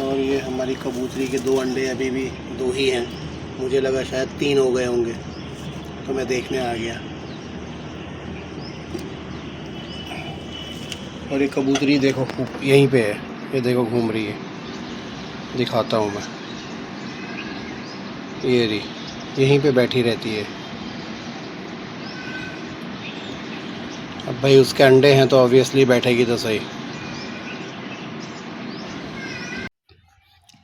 और ये हमारी कबूतरी के 2 अंडे अभी भी 2 ही हैं, मुझे लगा शायद 3 हो गए होंगे, तो मैं देखने आ गया। और ये कबूतरी देखो यहीं पे है, ये देखो घूम रही है, दिखाता हूँ मैं, ये रही यहीं पे बैठी रहती है। अब भाई उसके अंडे हैं तो ऑब्वियसली बैठेगी तो सही।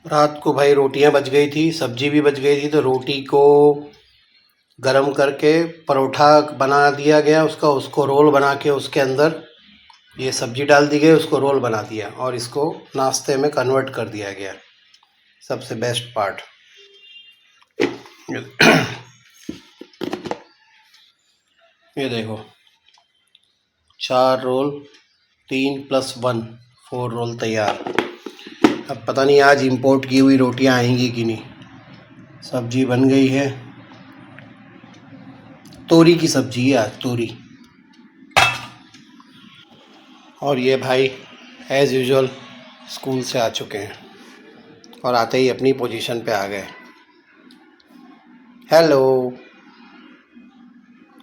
रात को भाई रोटियां बच गई थी, सब्जी भी बच गई थी, तो रोटी को गरम करके परोठा बना दिया गया उसका, उसको रोल बना के उसके अंदर ये सब्जी डाल दी गई, उसको रोल बना दिया और इसको नाश्ते में कन्वर्ट कर दिया गया। सबसे बेस्ट पार्ट ये देखो 4 रोल, 3 + 1 4 रोल तैयार। अब पता नहीं आज इंपोर्ट की हुई रोटियां आएंगी कि नहीं। सब्जी बन गई है, तोरी की सब्जी है आज, तोरी। और ये भाई एज़ यूजुअल स्कूल से आ चुके हैं और आते ही अपनी पोजीशन पे आ गए। हेलो,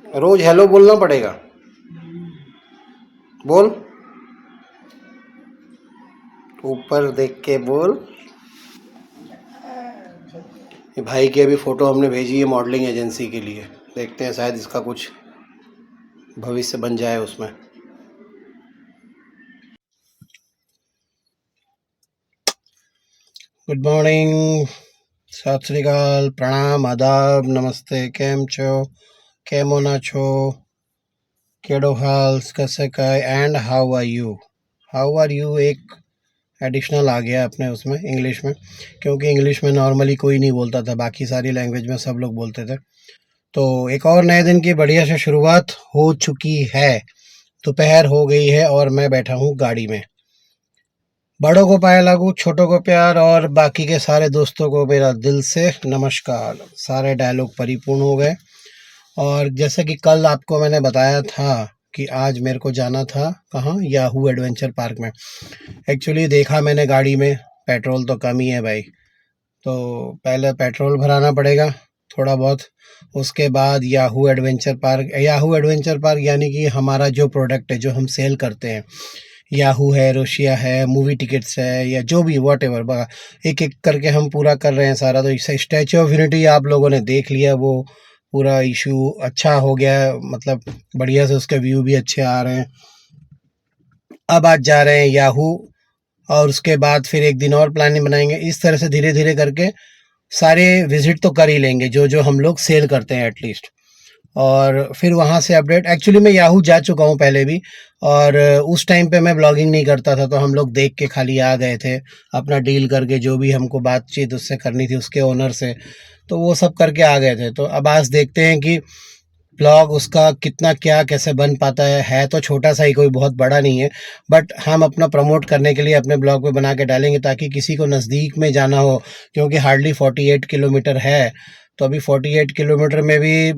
रोज हेलो बोलना पड़ेगा, बोल, ऊपर देख के बोल। ये भाई की अभी फ़ोटो हमने भेजी है मॉडलिंग एजेंसी के लिए, देखते हैं शायद इसका कुछ भविष्य बन जाए उसमें। गुड मॉर्निंग, सत श्री अकाल, प्रणाम, आदाब, नमस्ते, केम छो, केमो ना छो, केड़ो हाल, कैसे काय, and how are you. How are you एक एडिशनल आ गया अपने उसमें इंग्लिश में, क्योंकि इंग्लिश में नॉर्मली कोई नहीं बोलता था, बाकी सारी लैंग्वेज में सब लोग बोलते थे। तो एक और नए दिन की बढ़िया से शुरुआत हो चुकी है, दोपहर हो गई है और मैं बैठा हूँ गाड़ी में। बड़ों को पाया लागू, छोटों को प्यार और बाकी के सारे दोस्तों को मेरा दिल से नमस्कार। सारे डायलॉग परिपूर्ण हो गए। और जैसे कि कल आपको मैंने बताया था कि आज मेरे को जाना था कहाँ, याहू एडवेंचर पार्क में। एक्चुअली देखा मैंने गाड़ी में पेट्रोल तो कम ही है भाई, तो पहले पेट्रोल भराना पड़ेगा थोड़ा बहुत, उसके बाद Yahoo adventure park. Yahoo adventure park यानी कि हमारा जो प्रोडक्ट है जो हम सेल करते हैं, याहू है, रोशिया है, मूवी टिकट्स है, या जो भी वॉट एवर, एक एक करके हम पूरा कर रहे हैं सारा। तो इसे स्टैचू ऑफ यूनिटी आप लोगों ने देख लिया, वो पूरा इशू अच्छा हो गया है, मतलब बढ़िया से उसके व्यू भी अच्छे आ रहे हैं। अब आज जा रहे हैं याहू, और उसके बाद फिर एक दिन और प्लानिंग बनाएंगे। इस तरह से धीरे धीरे करके सारे विजिट तो कर ही लेंगे जो जो हम लोग सेल करते हैं एटलीस्ट। और फिर वहाँ से अपडेट, एक्चुअली मैं याहू जा चुका हूँ पहले भी, और उस टाइम पे मैं ब्लॉगिंग नहीं करता था, तो हम लोग देख के खाली आ गए थे, अपना डील करके जो भी हमको बातचीत उससे करनी थी उसके ओनर से, तो वो सब करके आ गए थे। तो अब आज देखते हैं कि ब्लॉग उसका कितना क्या कैसे बन पाता है तो छोटा सा ही, कोई बहुत बड़ा नहीं है, बट हम अपना प्रमोट करने के लिए अपने ब्लॉग पे बना के डालेंगे ताकि किसी को नज़दीक में जाना हो, क्योंकि हार्डली 48 किलोमीटर है। तो अभी 48 किलोमीटर में भी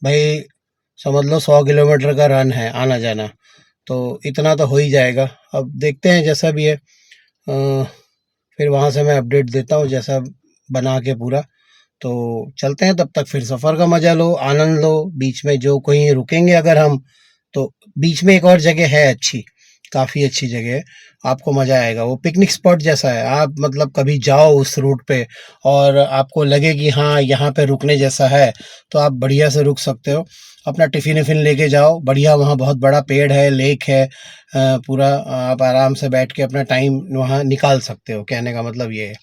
भाई समझ लो 100 किलोमीटर का रन है आना जाना, तो इतना तो हो ही जाएगा। अब देखते हैं जैसा भी है, फिर वहाँ से मैं अपडेट देता हूँ जैसा बना के पूरा। तो चलते हैं, तब तक फिर सफ़र का मज़ा लो, आनंद लो। बीच में जो कहीं रुकेंगे अगर हम, तो बीच में एक और जगह है अच्छी, काफ़ी अच्छी जगह है, आपको मज़ा आएगा। वो पिकनिक स्पॉट जैसा है, आप मतलब कभी जाओ उस रूट पे और आपको लगे कि हाँ यहाँ पे रुकने जैसा है, तो आप बढ़िया से रुक सकते हो। अपना टिफ़िन विफ़िन लेके जाओ, बढ़िया, वहाँ बहुत बड़ा पेड़ है, लेक है, पूरा आप आराम से बैठ के अपना टाइम वहाँ निकाल सकते हो, कहने का मतलब ये है।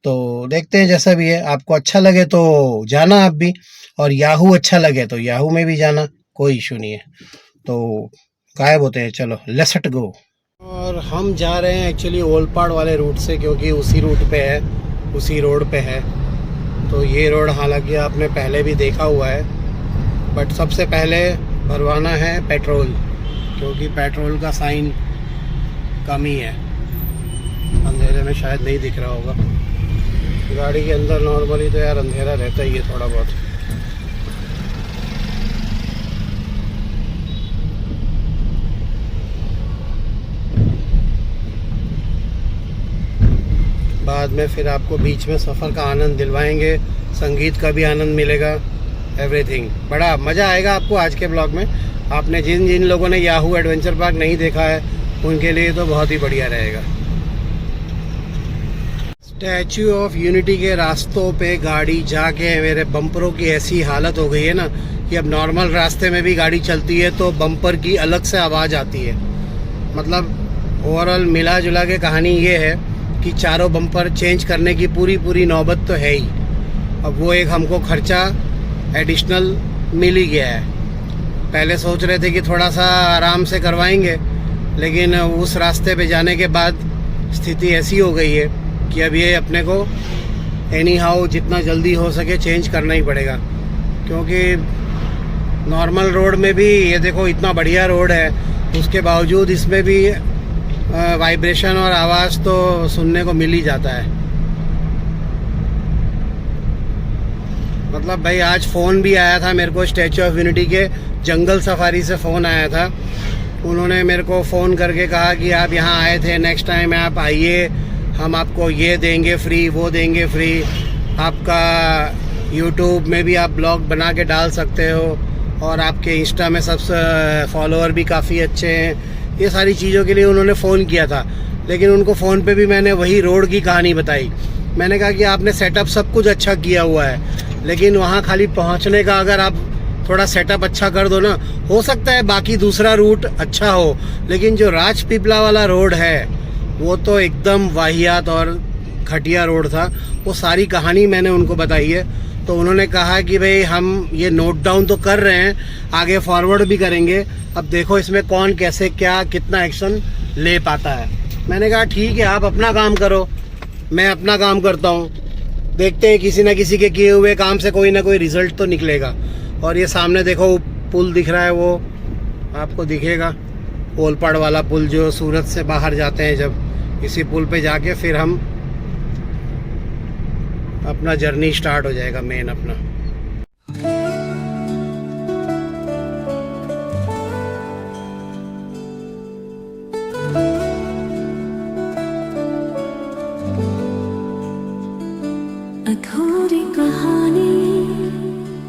तो देखते हैं जैसा भी है, आपको अच्छा लगे तो जाना आप भी, और याहू अच्छा लगे तो याहू में भी जाना, कोई इशू नहीं है। तो गायब होते हैं, चलो लेट्स गो। और हम जा रहे हैं एक्चुअली ओलपाड़ वाले रूट से, क्योंकि उसी रूट पे है, उसी रोड पे है। तो ये रोड हालांकि आपने पहले भी देखा हुआ है, बट सबसे पहले भरवाना है पेट्रोल, क्योंकि पेट्रोल का साइन कम ही है, अंधेरे में शायद नहीं दिख रहा होगा। गाड़ी के अंदर नॉर्मली तो यार अंधेरा रहता ही है थोड़ा बहुत। बाद में फिर आपको बीच में सफ़र का आनंद दिलवाएंगे, संगीत का भी आनंद मिलेगा, एवरीथिंग। बड़ा मज़ा आएगा आपको आज के ब्लॉग में। आपने जिन जिन लोगों ने याहू एडवेंचर पार्क नहीं देखा है उनके लिए तो बहुत ही बढ़िया रहेगा। स्टैचू ऑफ यूनिटी के रास्तों पे गाड़ी जाके मेरे बम्परों की ऐसी हालत हो गई है ना कि अब नॉर्मल रास्ते में भी गाड़ी चलती है तो बम्पर की अलग से आवाज़ आती है। मतलब ओवरऑल मिला जुला के कहानी ये है कि चारों बम्पर चेंज करने की पूरी नौबत तो है ही। अब वो एक हमको खर्चा एडिशनल मिल ही गया है। पहले सोच रहे थे कि थोड़ा सा आराम से करवाएंगे, लेकिन उस रास्ते पे जाने के बाद स्थिति ऐसी हो गई है कि अब ये अपने को एनी हाउ जितना जल्दी हो सके चेंज करना ही पड़ेगा। क्योंकि नॉर्मल रोड में भी ये देखो इतना बढ़िया रोड है, उसके बावजूद इसमें भी वाइब्रेशन और आवाज़ तो सुनने को मिल ही जाता है। मतलब भाई आज फ़ोन भी आया था मेरे को, स्टैचू ऑफ यूनिटी के जंगल सफारी से फ़ोन आया था। उन्होंने मेरे को फ़ोन करके कहा कि आप यहाँ आए थे, नेक्स्ट टाइम आप आइए, हम आपको ये देंगे फ्री, वो देंगे फ्री, आपका यूट्यूब में भी आप ब्लॉग बना के डाल सकते हो और आपके इंस्टा में सबसे फॉलोअर भी काफ़ी अच्छे हैं। ये सारी चीज़ों के लिए उन्होंने फ़ोन किया था, लेकिन उनको फ़ोन पे भी मैंने वही रोड की कहानी बताई। मैंने कहा कि आपने सेटअप सब कुछ अच्छा किया हुआ है, लेकिन वहाँ खाली पहुँचने का अगर आप थोड़ा सेटअप अच्छा कर दो ना, हो सकता है बाकी दूसरा रूट अच्छा हो, लेकिन जो राजपीपला वाला रोड है वो तो एकदम वाहियात और घटिया रोड था। वो सारी कहानी मैंने उनको बताई है, तो उन्होंने कहा कि भाई हम ये नोट डाउन तो कर रहे हैं, आगे फॉरवर्ड भी करेंगे, अब देखो इसमें कौन कैसे क्या कितना एक्शन ले पाता है। मैंने कहा ठीक है, आप अपना काम करो, मैं अपना काम करता हूँ, देखते हैं किसी न किसी के किए हुए काम से कोई ना कोई रिजल्ट तो निकलेगा। और ये सामने देखो पुल दिख रहा है, वो आपको दिखेगा, ओलपाड़ वाला पुल जो सूरत से बाहर जाते हैं जब, इसी पुल पे जाके फिर हम अपना जर्नी स्टार्ट हो जाएगा मेन अपना। अधूरी कहानी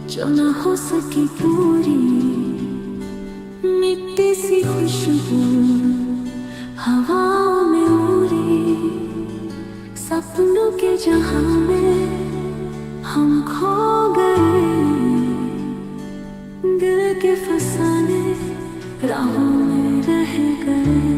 जो न हो सकी पूरी, मिट्टी सी खुशबू हवाओं में उड़ी, सपनों के जहां में हम खो गए, दिल के फसाने राहों में रह गए।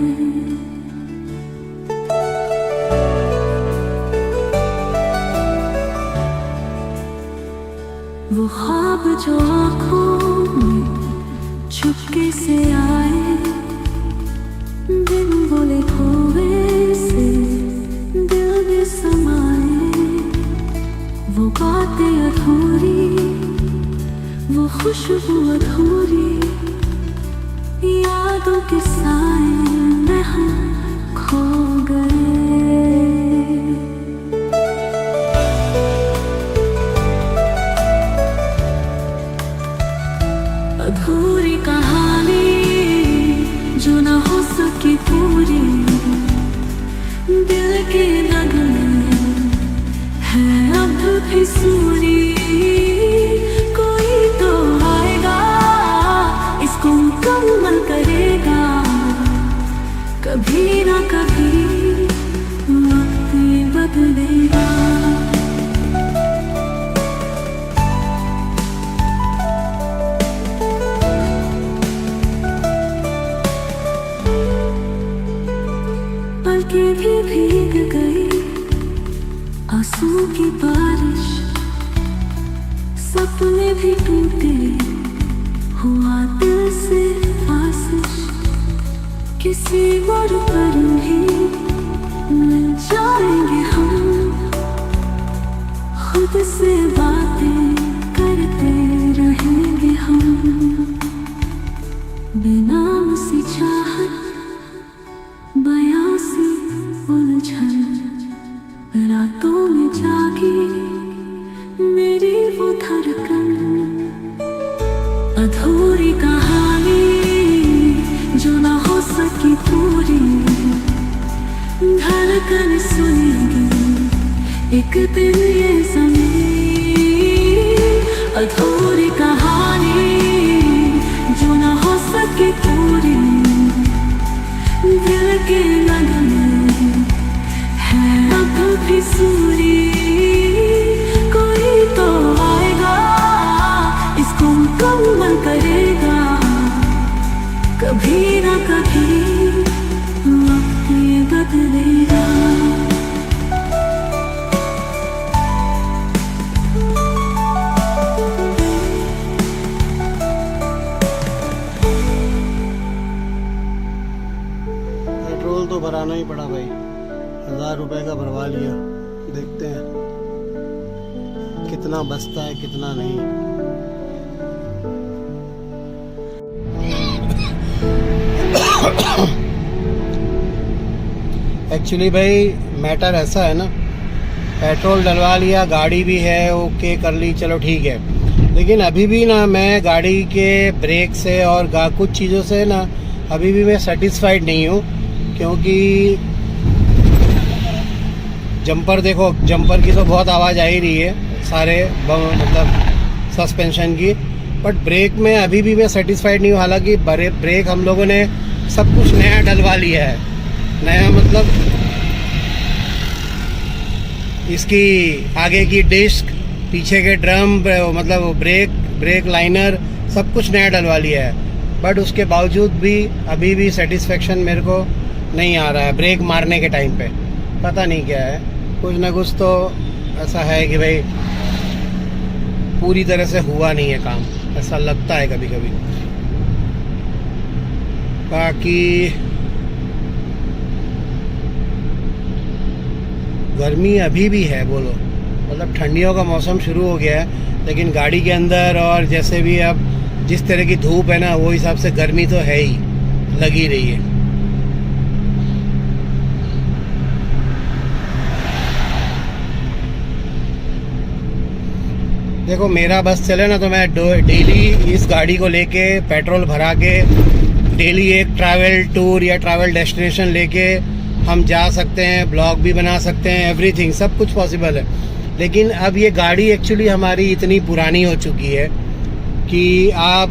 वो ख्वाब जो आँखों में चुपके से आए, बिन बोले खोए से दिल में समाए, वो बातें अधूरी, वो खुशबू अधूरी, यादों के साए में हम खो गए। अधूरी कहानी जो न हो सकी पूरी, दिल के नगमे है अब भी सूरी, कोई तो आएगा इसको मुकम्मल करेगा, कभी ना कभी वक्त बदलेगा। पलकें भी भीग गई आंसू की बारिश, सपने भी टूटे, हुआ दिल से आशिश, किसी मोड़ पर भी मिल जाएंगे हम, खुद से बातें करते रहेंगे हम, बेनाम सी चाहत बयां सी उलझन, रातों में जागी मेरी वो धड़कन। अधूरी कहानी जो ना हो सकी पूरी, धड़कन सुनेगी एक दिन ये ज़मीं अधूरी कहानी जो न हो सके पूरी, दिल के लगन है अब भी सूरी। कोई तो आएगा इसको मुकम्मल करेगा, कभी ना कभी वक्त ये बदलेगा। पेट्रोल तो भराना ही पड़ा भाई, 1000 रुपए का भरवा लिया। देखते हैं कितना बचता है कितना नहीं। एक्चुअली भाई मैटर ऐसा है ना, पेट्रोल डलवा लिया, गाड़ी भी है ओके कर ली, चलो ठीक है, लेकिन अभी भी ना मैं गाड़ी के ब्रेक से और कुछ चीज़ों से ना अभी भी मैं सेटिस्फाइड नहीं हूँ। क्योंकि जंपर देखो, जंपर की तो बहुत आवाज़ आ ही रही है, सारे मतलब सस्पेंशन की, बट ब्रेक में अभी भी मैं सेटिस्फाइड नहीं हूँ। हालांकि ब्रेक हम लोगों ने सब कुछ नया डलवा लिया है, नया मतलब इसकी आगे की डिस्क, पीछे के ड्रम, मतलब ब्रेक लाइनर सब कुछ नया डलवा लिया है, बट उसके बावजूद भी अभी भी सेटिस्फेक्शन मेरे को नहीं आ रहा है। ब्रेक मारने के टाइम पे पता नहीं क्या है, कुछ ना कुछ तो ऐसा है कि भाई पूरी तरह से हुआ नहीं है काम, ऐसा लगता है कभी कभी। बाकी गर्मी अभी भी है, बोलो मतलब ठंडियों का मौसम शुरू हो गया है, लेकिन गाड़ी के अंदर और जैसे भी अब जिस तरह की धूप है ना, वो हिसाब से गर्मी तो है ही, लगी रही है। देखो मेरा बस चले ना तो मैं डेली इस गाड़ी को लेके पेट्रोल भरा के डेली एक ट्रैवल टूर या ट्रैवल डेस्टिनेशन लेके हम जा सकते हैं, ब्लॉग भी बना सकते हैं, एवरीथिंग सब कुछ पॉसिबल है। लेकिन अब ये गाड़ी एक्चुअली हमारी इतनी पुरानी हो चुकी है कि आप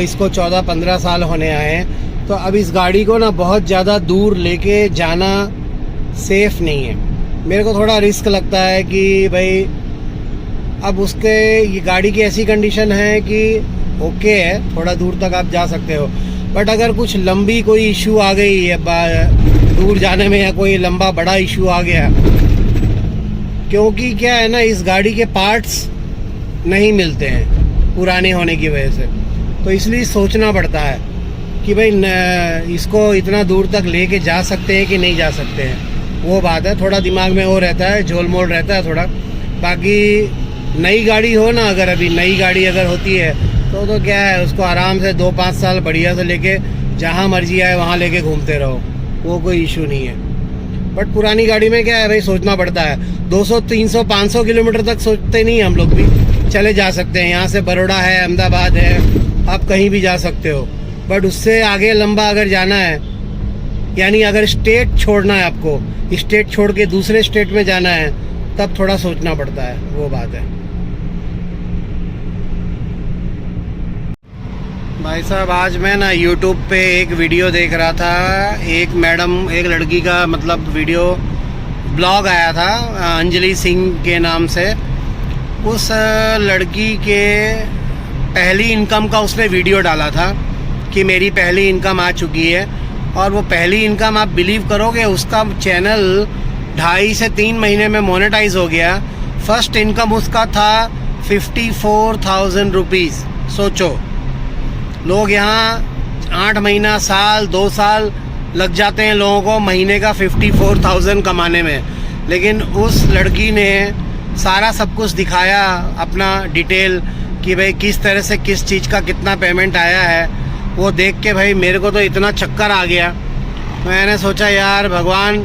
इसको 14-15 साल होने आए हैं, तो अब इस गाड़ी को ना बहुत ज़्यादा दूर लेके जाना सेफ़ नहीं है। मेरे को थोड़ा रिस्क लगता है कि भाई अब उसके ये गाड़ी की ऐसी कंडीशन है कि ओके है, थोड़ा दूर तक आप जा सकते हो, बट अगर कुछ लंबी कोई इशू आ गई है दूर जाने में, या कोई लंबा बड़ा इशू आ गया, क्योंकि क्या है ना इस गाड़ी के पार्ट्स नहीं मिलते हैं पुराने होने की वजह से, तो इसलिए सोचना पड़ता है कि भाई इसको इतना दूर तक लेके जा सकते हैं कि नहीं जा सकते हैं। वो बात है, थोड़ा दिमाग में वो रहता है, झोल मोल रहता है थोड़ा। बाकी नई गाड़ी हो ना, अगर अभी नई गाड़ी अगर होती है तो क्या है, उसको आराम से 2-5 साल बढ़िया से लेके जहाँ मर्जी आए वहाँ लेके घूमते रहो, वो कोई इशू नहीं है। बट पुरानी गाड़ी में क्या है भाई, सोचना पड़ता है। 200, 300, 500 किलोमीटर तक सोचते नहीं, हम लोग भी चले जा सकते हैं। यहाँ से बड़ौदा है, अहमदाबाद है, आप कहीं भी जा सकते हो। बट उससे आगे लंबा अगर जाना है, यानी अगर स्टेट छोड़ना है आपको, स्टेट छोड़ के दूसरे स्टेट में जाना है, तब थोड़ा सोचना पड़ता है, वो बात है। भाई साहब आज मैं ना YouTube पे एक वीडियो देख रहा था, एक लड़की का मतलब वीडियो ब्लॉग आया था, अंजलि सिंह के नाम से। उस लड़की के पहली इनकम का उसने वीडियो डाला था कि मेरी पहली इनकम आ चुकी है, और वो पहली इनकम आप बिलीव करोगे, उसका चैनल 2.5 से 3 महीने में मोनेटाइज हो गया। फर्स्ट इनकम उसका था 54,000 रुपीज़। सोचो, लोग यहाँ 8 महीना, साल, 2 साल लग जाते हैं लोगों को महीने का 54,000 कमाने में, लेकिन उस लड़की ने सारा सब कुछ दिखाया, अपना डिटेल कि भाई किस तरह से किस चीज़ का कितना पेमेंट आया है। वो देख के भाई मेरे को तो इतना चक्कर आ गया। मैंने सोचा यार भगवान,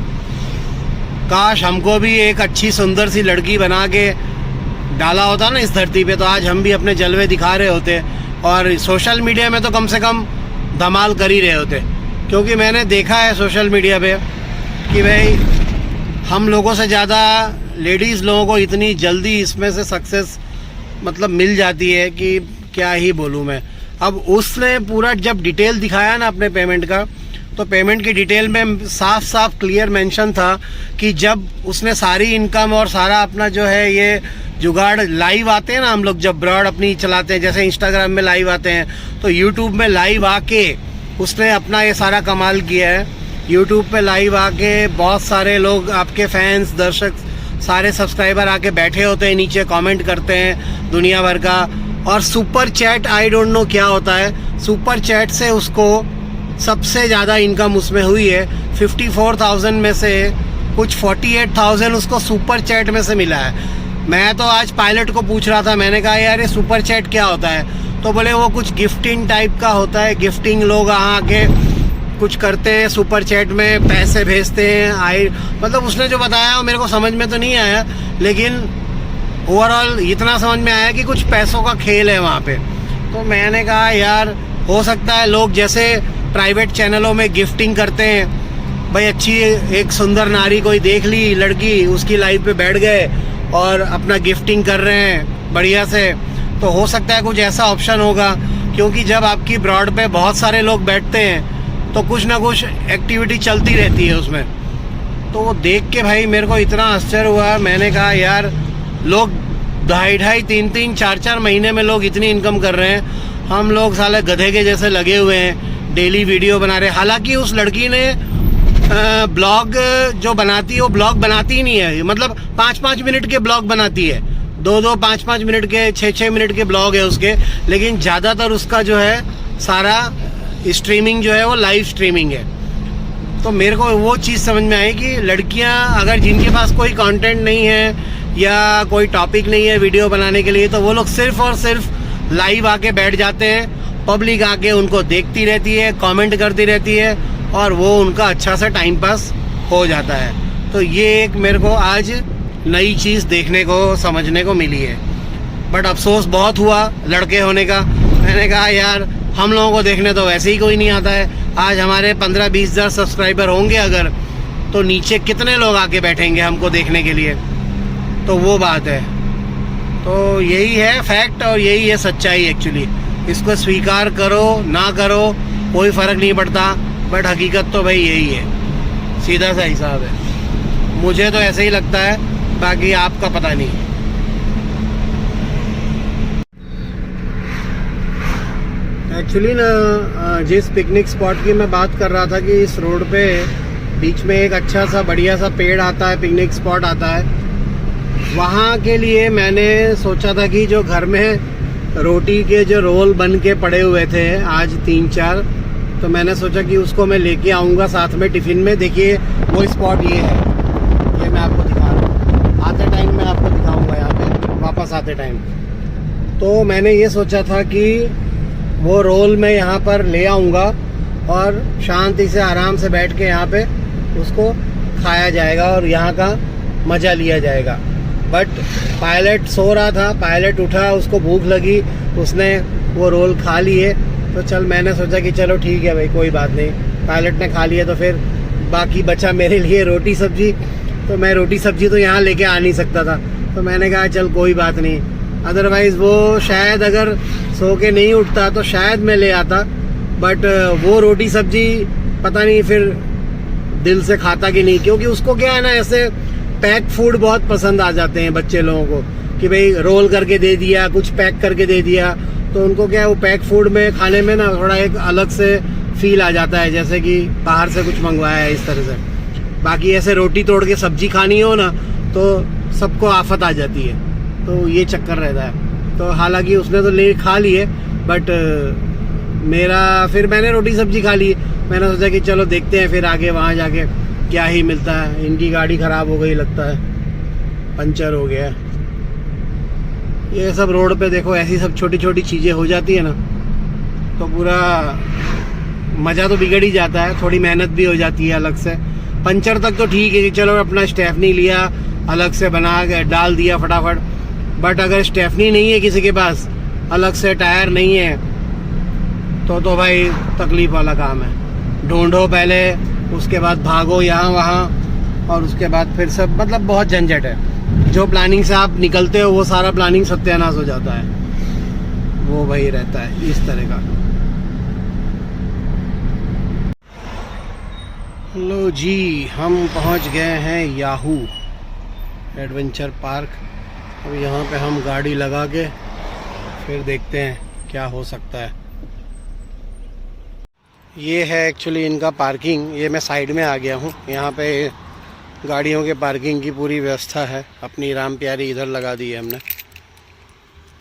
काश हमको भी एक अच्छी सुंदर सी लड़की बना के डाला होता ना इस धरती पे, तो आज हम भी अपने जलवे दिखा रहे होते और सोशल मीडिया में तो कम से कम धमाल कर ही रहे होते। क्योंकि मैंने देखा है सोशल मीडिया पे कि भाई हम लोगों से ज़्यादा लेडीज़ लोगों को इतनी जल्दी इसमें से सक्सेस मतलब मिल जाती है कि क्या ही बोलूँ मैं। अब उसने पूरा जब डिटेल दिखाया ना अपने पेमेंट का, तो पेमेंट की डिटेल में साफ साफ क्लियर मेंशन था कि जब उसने सारी इनकम और सारा अपना जो है ये जुगाड़, लाइव आते हैं ना हम लोग जब ब्रॉड अपनी चलाते हैं, जैसे इंस्टाग्राम में लाइव आते हैं, तो यूट्यूब में लाइव आके उसने अपना ये सारा कमाल किया है। यूट्यूब पे लाइव आके बहुत सारे लोग, आपके फैंस, दर्शक, सारे सब्सक्राइबर आके बैठे होते हैं, नीचे कमेंट करते हैं दुनिया भर का। और super chat, I don't know क्या होता है, सुपर चैट से उसको सबसे ज़्यादा इनकम उसमें हुई है। 54,000 में से कुछ 48,000 उसको सुपर चैट में से मिला है। मैं तो आज पायलट को पूछ रहा था, मैंने कहा यार ये सुपर चैट क्या होता है, तो बोले वो कुछ गिफ्टिंग टाइप का होता है। गिफ्टिंग लोग यहाँ आके कुछ करते हैं, सुपर चैट में पैसे भेजते हैं। मतलब उसने जो बताया वो मेरे को समझ में तो नहीं आया, लेकिन ओवरऑल इतना समझ में आया कि कुछ पैसों का खेल है वहाँ पे। तो मैंने कहा यार हो सकता है लोग जैसे प्राइवेट चैनलों में गिफ्टिंग करते हैं, भाई अच्छी एक सुंदर नारी कोई देख ली लड़की, उसकी लाइव पे बैठ गए और अपना गिफ्टिंग कर रहे हैं बढ़िया से, तो हो सकता है कुछ ऐसा ऑप्शन होगा। क्योंकि जब आपकी ब्रॉड पे बहुत सारे लोग बैठते हैं तो कुछ ना कुछ एक्टिविटी चलती रहती है उसमें। तो वो देख के भाई मेरे को इतना आश्चर्य हुआ। मैंने कहा यार लोग 2.5, 3, 4 महीने में लोग इतनी इनकम कर रहे हैं, हम लोग साले गधे के जैसे लगे हुए हैं, डेली वीडियो बना रहे। हालांकि उस लड़की ने ब्लॉग जो बनाती है वो ब्लॉग बनाती ही नहीं है, मतलब 5-5 मिनट के ब्लॉग बनाती है, 2-2, 5-5 मिनट के, 6-6 मिनट के ब्लॉग है उसके। लेकिन ज़्यादातर उसका जो है सारा स्ट्रीमिंग जो है वो लाइव स्ट्रीमिंग है। तो मेरे को वो चीज़ समझ में आई कि लड़कियां अगर जिनके पास कोई कंटेंट नहीं है या कोई टॉपिक नहीं है वीडियो बनाने के लिए, तो वो लोग सिर्फ और सिर्फ लाइव आके बैठ जाते हैं, पब्लिक आके उनको देखती रहती है, कमेंट करती रहती है और वो उनका अच्छा सा टाइम पास हो जाता है। तो ये एक मेरे को आज नई चीज़ देखने को, समझने को मिली है। बट अफसोस बहुत हुआ लड़के होने का। मैंने कहा यार हम लोगों को देखने तो वैसे ही कोई नहीं आता है। आज हमारे 15-20 हज़ार सब्सक्राइबर होंगे अगर, तो नीचे कितने लोग आके बैठेंगे हमको देखने के लिए। तो वो बात है। तो यही है फैक्ट और यही है सच्चाई एक्चुअली। इसको स्वीकार करो ना करो कोई फ़र्क नहीं पड़ता, बट हकीकत तो भाई यही है, सीधा सा हिसाब है। मुझे तो ऐसे ही लगता है, बाकी आपका पता नहीं। एक्चुअली ना जिस पिकनिक स्पॉट की मैं बात कर रहा था कि इस रोड पे बीच में एक अच्छा सा बढ़िया सा पेड़ आता है, पिकनिक स्पॉट आता है, वहाँ के लिए मैंने सोचा था कि जो घर में रोटी के जो रोल बन के पड़े हुए थे आज 3-4, तो मैंने सोचा कि उसको मैं लेके आऊँगा साथ में टिफ़िन में। देखिए वो स्पॉट ये है, ये मैं आपको दिखा रहा हूँ, आते टाइम मैं आपको दिखाऊँगा यहाँ पे वापस आते टाइम। तो मैंने ये सोचा था कि वो रोल मैं यहाँ पर ले आऊँगा और शांति से आराम से बैठ के यहाँ पे उसको खाया जाएगा और यहाँ का मज़ा लिया जाएगा। बट पायलट सो रहा था, पायलट उठा, उसको भूख लगी, उसने वो रोल खा लिए। तो चल मैंने सोचा कि चलो ठीक है भाई कोई बात नहीं, पायलट ने खा लिया तो फिर बाकी बचा मेरे लिए रोटी सब्जी। तो मैं रोटी सब्जी तो यहाँ लेके आ नहीं सकता था, तो मैंने कहा चल कोई बात नहीं, अदरवाइज़ वो शायद अगर सो के नहीं उठता तो शायद मैं ले आता। बट वो रोटी सब्जी पता नहीं फिर दिल से खाता कि नहीं, क्योंकि उसको क्या है ना, ऐसे पैक फूड बहुत पसंद आ जाते हैं बच्चे लोगों को कि भाई रोल करके दे दिया, कुछ पैक करके दे दिया, तो उनको क्या है वो पैक फूड में खाने में ना थोड़ा एक अलग से फील आ जाता है, जैसे कि बाहर से कुछ मंगवाया है इस तरह से। बाकी ऐसे रोटी तोड़ के सब्जी खानी हो ना तो सबको आफत आ जाती है, तो ये चक्कर रहता है। तो हालांकि उसने तो ले खा लिए, बट फिर मैंने रोटी सब्जी खा ली। मैंने सोचा कि चलो देखते हैं फिर आगे वहाँ जाके क्या ही मिलता है। इनकी गाड़ी ख़राब हो गई लगता है, पंचर हो गया। ये सब रोड पे देखो ऐसी सब छोटी छोटी चीज़ें हो जाती है ना, तो पूरा मज़ा तो बिगड़ ही जाता है, थोड़ी मेहनत भी हो जाती है अलग से। पंचर तक तो ठीक है कि चलो अपना स्टेफनी लिया, अलग से बना के डाल दिया फटाफट। बट अगर स्टेफनी नहीं है किसी के पास, अलग से टायर नहीं है, तो भाई तकलीफ़ वाला काम है। ढूंढो पहले, उसके बाद भागो यहाँ वहाँ, और उसके बाद फिर सब मतलब बहुत झंझट है। जो प्लानिंग से आप निकलते हो वो सारा प्लानिंग सत्यानाश हो जाता है, वो वही रहता है इस तरह का। लो जी, हम पहुंच गए हैं याहू एडवेंचर पार्क। अब यहाँ पे हम गाड़ी लगा के फिर देखते हैं क्या हो सकता है। ये है एक्चुअली इनका पार्किंग। ये मैं साइड में आ गया हूँ। यहाँ पे गाड़ियों के पार्किंग की पूरी व्यवस्था है। अपनी राम प्यारी इधर लगा दी है हमने।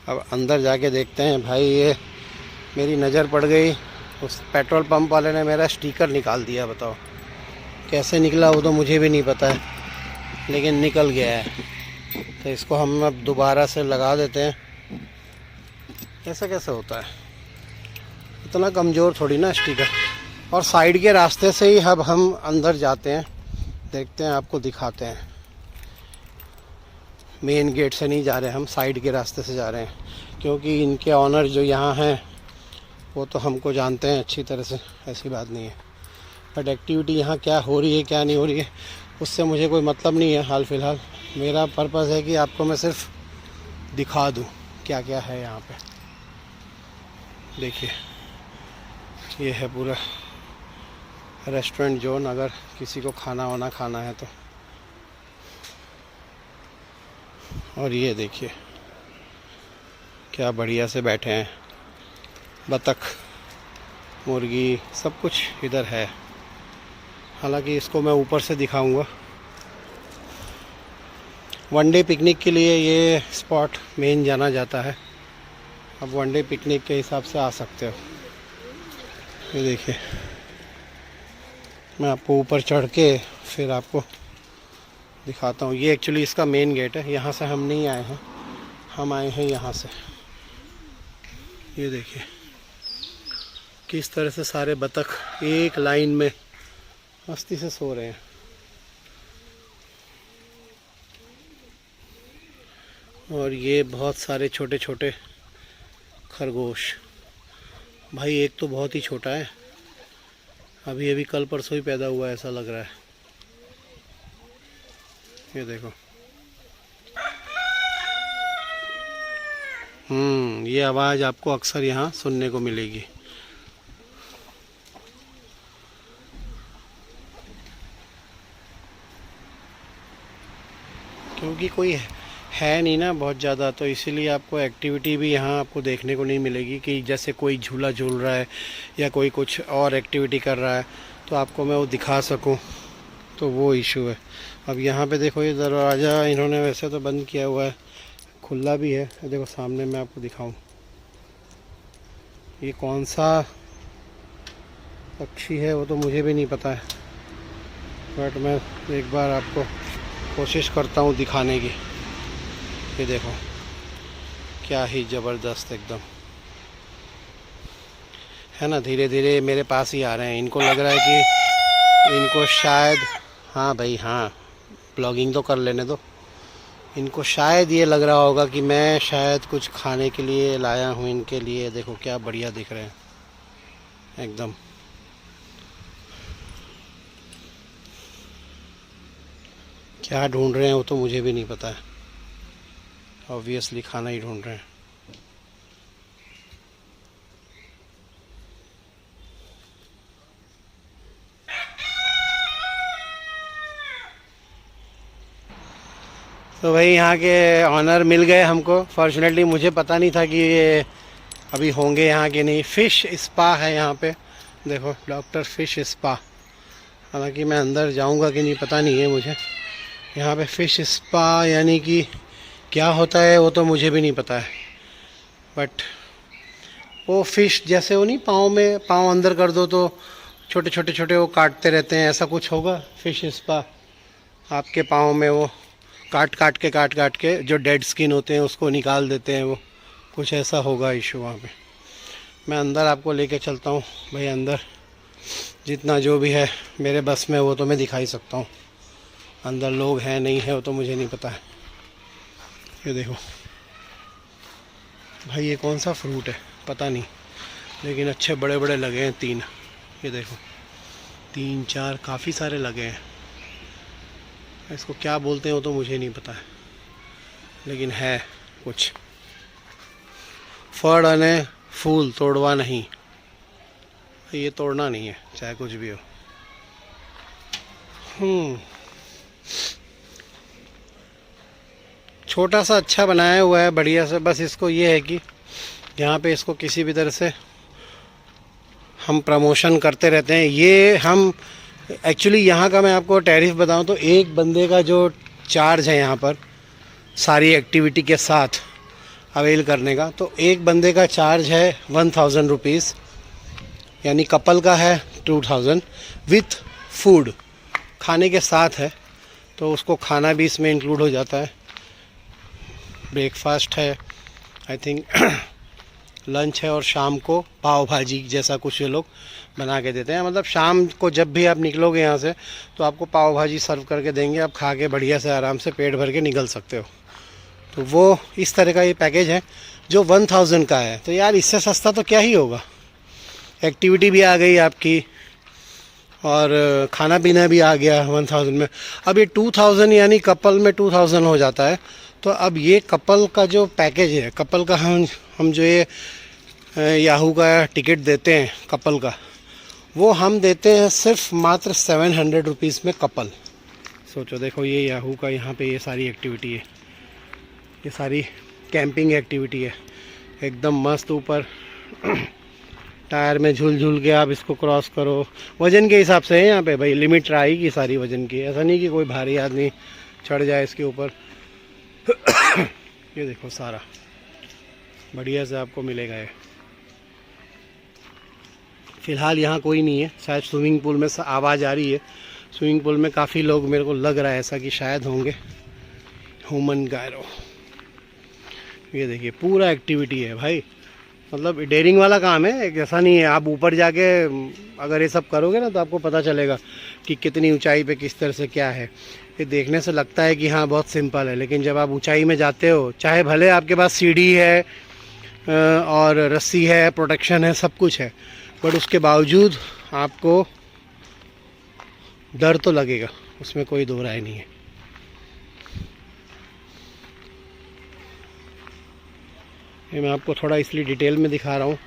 अब अंदर जाके देखते हैं। भाई ये मेरी नज़र पड़ गई, उस पेट्रोल पंप वाले ने मेरा स्टिकर निकाल दिया। बताओ कैसे निकला, वो तो मुझे भी नहीं पता है, लेकिन निकल गया है। तो इसको हम अब दोबारा से लगा देते हैं। ऐसा कैसे होता है, इतना कमज़ोर थोड़ी ना स्टिकर। और साइड के रास्ते से ही अब हम अंदर जाते हैं, देखते हैं, आपको दिखाते हैं। मेन गेट से नहीं जा रहे हम, साइड के रास्ते से जा रहे हैं, क्योंकि इनके ऑनर जो यहाँ हैं वो तो हमको जानते हैं अच्छी तरह से, ऐसी बात नहीं है। बट एक्टिविटी यहाँ क्या हो रही है क्या नहीं हो रही है उससे मुझे कोई मतलब नहीं है हाल फिलहाल। मेरा पर्पज़ है कि आपको मैं सिर्फ दिखा दूँ क्या क्या है यहाँ पे। देखिए ये है पूरा रेस्टोरेंट जोन, अगर किसी को खाना वाना खाना है तो। और ये देखिए क्या बढ़िया से बैठे हैं, बतख, मुर्गी, सब कुछ इधर है। हालांकि इसको मैं ऊपर से दिखाऊंगा। वनडे पिकनिक के लिए ये स्पॉट मेन जाना जाता है। अब वनडे पिकनिक के हिसाब से आ सकते हो। ये देखिए, मैं आपको ऊपर चढ़ के फिर आपको दिखाता हूँ। ये एक्चुअली इसका मेन गेट है, यहाँ से हम नहीं आए हैं, हम आए हैं यहाँ से। ये देखिए किस तरह से सारे बतख एक लाइन में मस्ती से सो रहे हैं। और ये बहुत सारे छोटे छोटे खरगोश। भाई एक तो बहुत ही छोटा है, अभी अभी कल परसों ही पैदा हुआ है ऐसा लग रहा है। ये देखो, ये आवाज़ आपको अक्सर यहाँ सुनने को मिलेगी। क्योंकि कोई है नहीं ना बहुत ज़्यादा, तो इसीलिए आपको एक्टिविटी भी यहाँ आपको देखने को नहीं मिलेगी कि जैसे कोई झूला झूल रहा है या कोई कुछ और एक्टिविटी कर रहा है तो आपको मैं वो दिखा सकूं, तो वो इशू है। अब यहाँ पे देखो, ये दरवाज़ा इन्होंने वैसे तो बंद किया हुआ है, खुला भी है। देखो सामने मैं आपको दिखाऊं, ये कौन सा पक्षी है वो तो मुझे भी नहीं पता है, बट मैं एक बार आपको कोशिश करता हूँ दिखाने की। ये देखो क्या ही ज़बरदस्त एकदम है ना। धीरे धीरे मेरे पास ही आ रहे हैं। इनको लग रहा है कि इनको शायद, हाँ भाई हाँ, ब्लॉगिंग तो कर लेने दो। इनको शायद ये लग रहा होगा कि मैं शायद कुछ खाने के लिए लाया हूँ इनके लिए। देखो क्या बढ़िया दिख रहे हैं एकदम। क्या ढूंढ रहे हैं वो तो मुझे भी नहीं पता है, ऑब्वियसली खाना ही ढूंढ रहे हैं। तो भाई यहाँ के ऑनर मिल गए हमको। फॉर्चुनेटली मुझे पता नहीं था कि ये अभी होंगे यहाँ के नहीं। फ़िश स्पा है यहाँ पे, देखो डॉक्टर फ़िश स्पा। हालांकि मैं अंदर जाऊँगा कि नहीं पता नहीं है मुझे। यहाँ पे फ़िश स्पा यानी कि क्या होता है वो तो मुझे भी नहीं पता है, बट वो फ़िश जैसे वो नहीं, पाँव में पाँव अंदर कर दो तो छोटे छोटे छोटे वो काटते रहते हैं, ऐसा कुछ होगा फ़िश स्पा। आपके पाँव में वो काट काट के जो डेड स्किन होते हैं उसको निकाल देते हैं, वो कुछ ऐसा होगा इशू वहाँ पे। मैं अंदर आपको लेके चलता हूँ भाई। अंदर जितना जो भी है मेरे बस में वो तो मैं दिखा ही सकता हूँ। अंदर लोग हैं नहीं है वो तो मुझे नहीं पता है। ये देखो भाई, ये कौन सा फ्रूट है पता नहीं, लेकिन अच्छे बड़े बड़े लगे हैं 3। ये देखो 3 4 काफ़ी सारे लगे हैं। इसको क्या बोलते हैं वो तो मुझे नहीं पता है। लेकिन है कुछ। फड़ अने फूल तोड़वा नहीं, ये तोड़ना नहीं है चाहे कुछ भी हो। छोटा सा अच्छा बनाया हुआ है, बढ़िया से। बस इसको ये है कि यहाँ पे इसको किसी भी तरह से हम प्रमोशन करते रहते हैं। ये हम एक्चुअली यहाँ का मैं आपको टैरिफ बताऊँ तो एक बंदे का जो चार्ज है यहाँ पर सारी एक्टिविटी के साथ अवेल करने का, तो एक बंदे का चार्ज है 1000 रुपीज़, यानी कपल का है 2000 विथ फूड, खाने के साथ है। तो उसको खाना भी इसमें इंक्लूड हो जाता है। ब्रेकफास्ट है, आई थिंक लंच है, और शाम को पाव भाजी जैसा कुछ ये लोग बना के देते हैं। मतलब शाम को जब भी आप निकलोगे यहाँ से तो आपको पाव भाजी सर्व करके देंगे, आप खा के बढ़िया से आराम से पेट भर के निकल सकते हो। तो वो इस तरह का ये पैकेज है जो 1000 का है। तो यार इससे सस्ता तो क्या ही होगा। एक्टिविटी भी आ गई आपकी और खाना पीना भी आ गया 1000 में। अब ये 2000 यानी कपल में 2000 हो जाता है। तो अब ये कपल का जो पैकेज है, कपल का हम जो ये याहू का टिकट देते हैं कपल का, वो हम देते हैं सिर्फ मात्र 700 रुपीज़ में कपल। सोचो, देखो ये याहू का यहाँ पे ये सारी एक्टिविटी है, ये सारी कैंपिंग एक्टिविटी है, एकदम मस्त। ऊपर टायर में झूल झूल के आप इसको क्रॉस करो। वज़न के हिसाब से है यहाँ पे भाई, लिमिट रही की सारी वज़न की। ऐसा नहीं कि कोई भारी आदमी चढ़ जाए इसके ऊपर। ये देखो सारा बढ़िया से आपको मिलेगा ये। फ़िलहाल यहाँ कोई नहीं है, शायद स्विमिंग पूल में आवाज़ आ रही है। स्विमिंग पूल में काफ़ी लोग, मेरे को लग रहा है ऐसा कि शायद होंगे। ह्यूमन गायरो, ये देखिए पूरा एक्टिविटी है भाई। मतलब डेयरिंग वाला काम है, ऐसा नहीं है। आप ऊपर जाके अगर ये सब करोगे ना तो आपको पता चलेगा कि कितनी ऊंचाई पे किस तरह से क्या है। ये देखने से लगता है कि हाँ बहुत सिंपल है, लेकिन जब आप ऊंचाई में जाते हो, चाहे भले आपके पास सीढ़ी है और रस्सी है, प्रोटेक्शन है, सब कुछ है, बट उसके बावजूद आपको डर तो लगेगा, उसमें कोई दो राय नहीं है। ये मैं आपको थोड़ा इसलिए डिटेल में दिखा रहा हूँ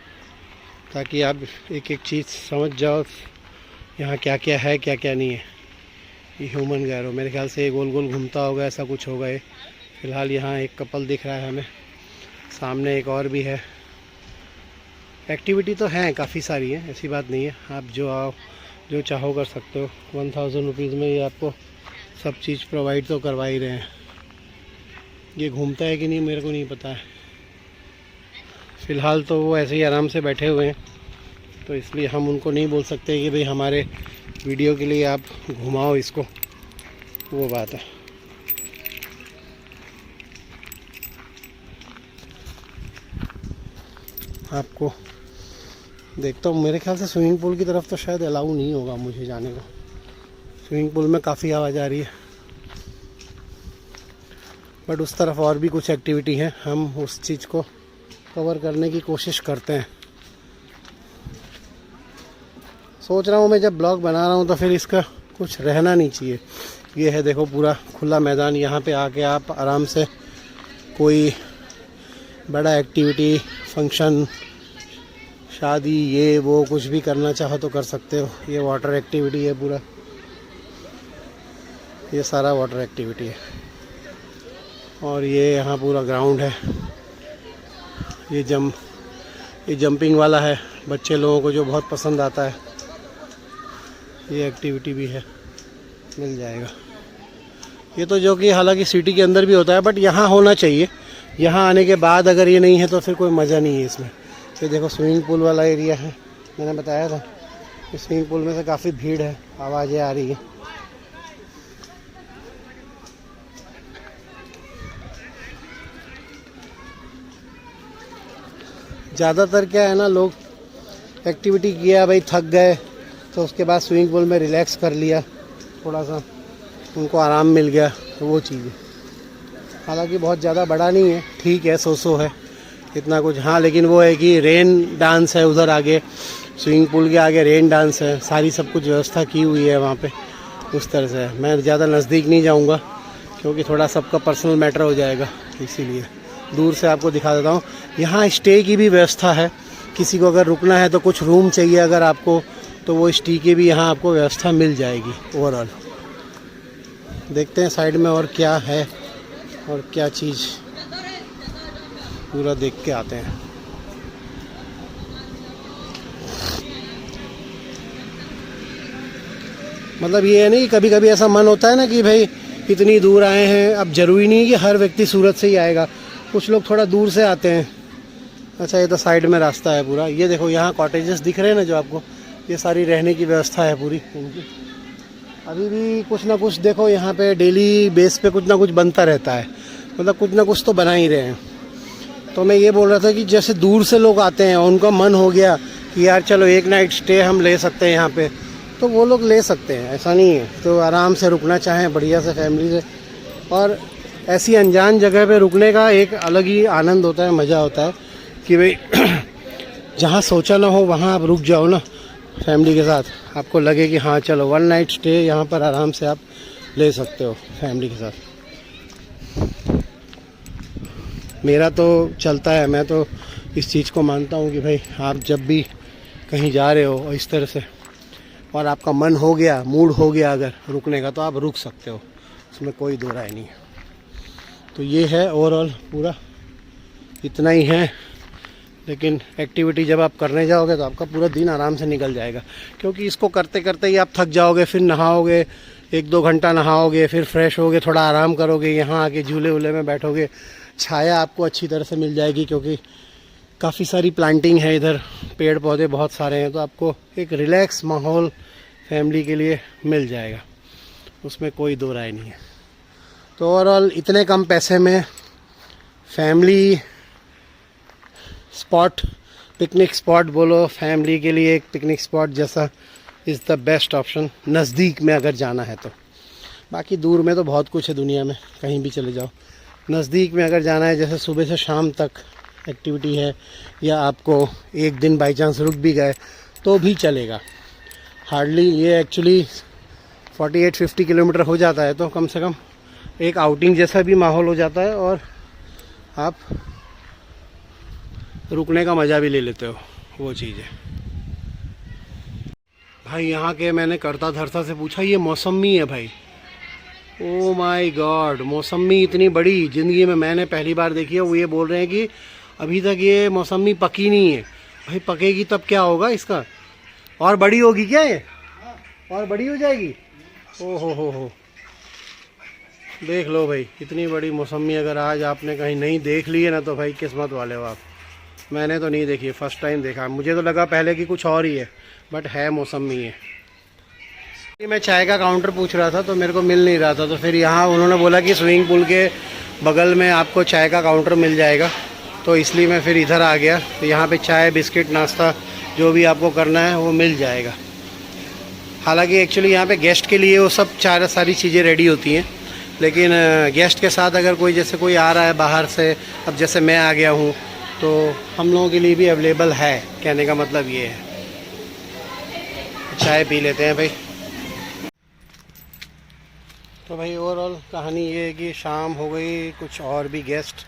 ताकि आप एक एक चीज़ समझ जाओ यहाँ क्या क्या है, क्या क्या नहीं है। ये ह्यूमन गैरो, मेरे ख्याल से ये गोल गोल घूमता होगा, ऐसा कुछ होगा ये। फ़िलहाल यहाँ एक कपल दिख रहा है हमें, सामने एक और भी है। एक्टिविटी तो हैं काफ़ी सारी है, ऐसी बात नहीं है। आप जो आओ जो चाहो कर सकते हो। 1000 रुपीज़ में ये आपको सब चीज़ प्रोवाइड तो करवा ही रहे हैं। ये घूमता है कि नहीं मेरे को नहीं पता है। फ़िलहाल तो वो ऐसे ही आराम से बैठे हुए हैं, तो इसलिए हम उनको नहीं बोल सकते कि भाई हमारे वीडियो के लिए आप घुमाओ इसको, वो बात है। आपको देखता हूँ, मेरे ख्याल से स्विमिंग पूल की तरफ तो शायद अलाउ नहीं होगा मुझे जाने को। स्विमिंग पूल में काफ़ी आवाज़ आ रही है, बट उस तरफ और भी कुछ एक्टिविटी है, हम उस चीज़ को कवर करने की कोशिश करते हैं। सोच रहा हूँ मैं जब ब्लॉग बना रहा हूँ तो फिर इसका कुछ रहना नहीं चाहिए। ये है देखो पूरा खुला मैदान, यहाँ पे आके आप आराम से कोई बड़ा एक्टिविटी, फंक्शन, शादी, ये वो कुछ भी करना चाहो तो कर सकते हो। ये वाटर एक्टिविटी है पूरा, ये सारा वाटर एक्टिविटी है। और ये यहाँ पूरा ग्राउंड है। ये जंपिंग वाला है, बच्चे लोगों को जो बहुत पसंद आता है। ये एक्टिविटी भी है, मिल जाएगा। ये तो जो कि हालांकि सिटी के अंदर भी होता है, बट यहाँ होना चाहिए। यहाँ आने के बाद अगर ये नहीं है तो फिर कोई मज़ा नहीं है इसमें। ये देखो स्विमिंग पूल वाला एरिया है, मैंने बताया था। इस स्विमिंग पूल में से काफ़ी भीड़ है, आवाज़ें आ रही है। ज़्यादातर क्या है ना, लोग एक्टिविटी किया भाई, थक गए, तो उसके बाद स्विमिंग पूल में रिलैक्स कर लिया, थोड़ा सा उनको आराम मिल गया, तो वो चीज़ है। हालांकि बहुत ज़्यादा बड़ा नहीं है, ठीक है, सो है इतना कुछ। हाँ, लेकिन वो है कि रेन डांस है उधर आगे, स्विमिंग पूल के आगे रेन डांस है, सारी सब कुछ व्यवस्था की हुई है वहाँ पे, उस तरह से। मैं ज़्यादा नज़दीक नहीं जाऊँगा क्योंकि थोड़ा सबका पर्सनल मैटर हो जाएगा, इसीलिए दूर से आपको दिखा देता हूँ। यहाँ स्टे की भी व्यवस्था है, किसी को अगर रुकना है तो कुछ रूम चाहिए अगर आपको, तो वो स्टे की भी यहाँ आपको व्यवस्था मिल जाएगी। ओवरऑल देखते हैं साइड में और क्या है और क्या चीज़, पूरा देख के आते हैं। मतलब ये है नहीं, कभी कभी ऐसा मन होता है ना कि भाई इतनी दूर आए हैं, अब ज़रूरी नहीं है कि हर व्यक्ति सूरत से ही आएगा, कुछ लोग थोड़ा दूर से आते हैं। अच्छा, ये तो साइड में रास्ता है पूरा, ये देखो यहाँ कॉटेजेस दिख रहे हैं ना जो आपको, ये सारी रहने की व्यवस्था है पूरी इनकी। अभी भी कुछ ना कुछ देखो यहाँ पे डेली बेस पे कुछ ना कुछ बनता रहता है, मतलब कुछ ना कुछ तो बना ही रहे हैं। तो मैं ये बोल रहा था कि जैसे दूर से लोग आते हैं, उनका मन हो गया कि यार चलो एक नाइट स्टे हम ले सकते हैं यहाँ पे, तो वो लोग ले सकते हैं, ऐसा नहीं है। तो आराम से रुकना चाहें बढ़िया से फैमिली से, और ऐसी अनजान जगह पे रुकने का एक अलग ही आनंद होता है, मज़ा होता है कि भाई जहाँ सोचा ना हो वहाँ आप रुक जाओ ना फैमिली के साथ, आपको लगे कि हाँ चलो 1 नाइट स्टे यहाँ पर आराम से आप ले सकते हो फैमिली के साथ। मेरा तो चलता है, मैं तो इस चीज़ को मानता हूँ कि भाई आप जब भी कहीं जा रहे हो इस तरह से, और आपका मन हो गया, मूड हो गया अगर रुकने का, तो आप रुक सकते हो, इसमें कोई दो राय नहीं है। तो ये है ओवरऑल पूरा, इतना ही है। लेकिन एक्टिविटी जब आप करने जाओगे तो आपका पूरा दिन आराम से निकल जाएगा, क्योंकि इसको करते करते ही आप थक जाओगे, फिर नहाओगे, 1-2 घंटा नहाओगे, फिर फ्रेश होगे, थोड़ा आराम करोगे, यहाँ आके झूले वूले में बैठोगे, छाया आपको अच्छी तरह से मिल जाएगी, क्योंकि काफ़ी सारी प्लांटिंग है इधर, पेड़ पौधे बहुत सारे हैं, तो आपको एक रिलैक्स माहौल फैमिली के लिए मिल जाएगा, उसमें कोई दो राय नहीं है। तो ओवरऑल इतने कम पैसे में फैमिली स्पॉट, पिकनिक स्पॉट बोलो, फैमिली के लिए एक पिकनिक स्पॉट जैसा इज़ द बेस्ट ऑप्शन, नज़दीक में अगर जाना है तो। बाकी दूर में तो बहुत कुछ है दुनिया में, कहीं भी चले जाओ। नज़दीक में अगर जाना है, जैसे सुबह से शाम तक एक्टिविटी है, या आपको एक दिन बाई चांस रुक भी गए तो भी चलेगा। हार्डली ये एक्चुअली 48-50 किलोमीटर हो जाता है, तो कम से कम एक आउटिंग जैसा भी माहौल हो जाता है, और आप रुकने का मज़ा भी ले लेते हो, वो चीज़ है। भाई यहाँ के मैंने करता धरता से पूछा, ये मौसमी है भाई, ओ माय गॉड, मौसमी इतनी बड़ी ज़िंदगी में मैंने पहली बार देखी है। वो ये बोल रहे हैं कि अभी तक ये मौसमी पकी नहीं है। भाई पकेगी तब क्या होगा इसका, और बड़ी होगी क्या ये, और बड़ी हो जाएगी। ओ हो, देख लो भाई, इतनी बड़ी मौसमी अगर आज आपने कहीं नहीं देख ली है ना, तो भाई किस्मत वाले हो आप। मैंने तो नहीं देखी, फर्स्ट टाइम देखा, मुझे तो लगा पहले कि कुछ और ही है, बट है मौसमी है। मैं चाय का काउंटर पूछ रहा था तो मेरे को मिल नहीं रहा था, तो फिर यहाँ उन्होंने बोला कि स्विमिंग पूल के बगल में आपको चाय का काउंटर मिल जाएगा, तो इसलिए मैं फिर इधर आ गया। तो यहाँ पे चाय, बिस्किट, नाश्ता जो भी आपको करना है वो मिल जाएगा। हालांकि एक्चुअली यहाँ पे गेस्ट के लिए वो सब सारी चीज़ें रेडी होती हैं, लेकिन गेस्ट के साथ अगर कोई जैसे कोई आ रहा है बाहर से, अब जैसे मैं आ गया हूँ, तो हम लोगों के लिए भी अवेलेबल है, कहने का मतलब ये है। चाय पी लेते हैं भाई। तो भाई ओवरऑल कहानी ये है कि शाम हो गई, कुछ और भी गेस्ट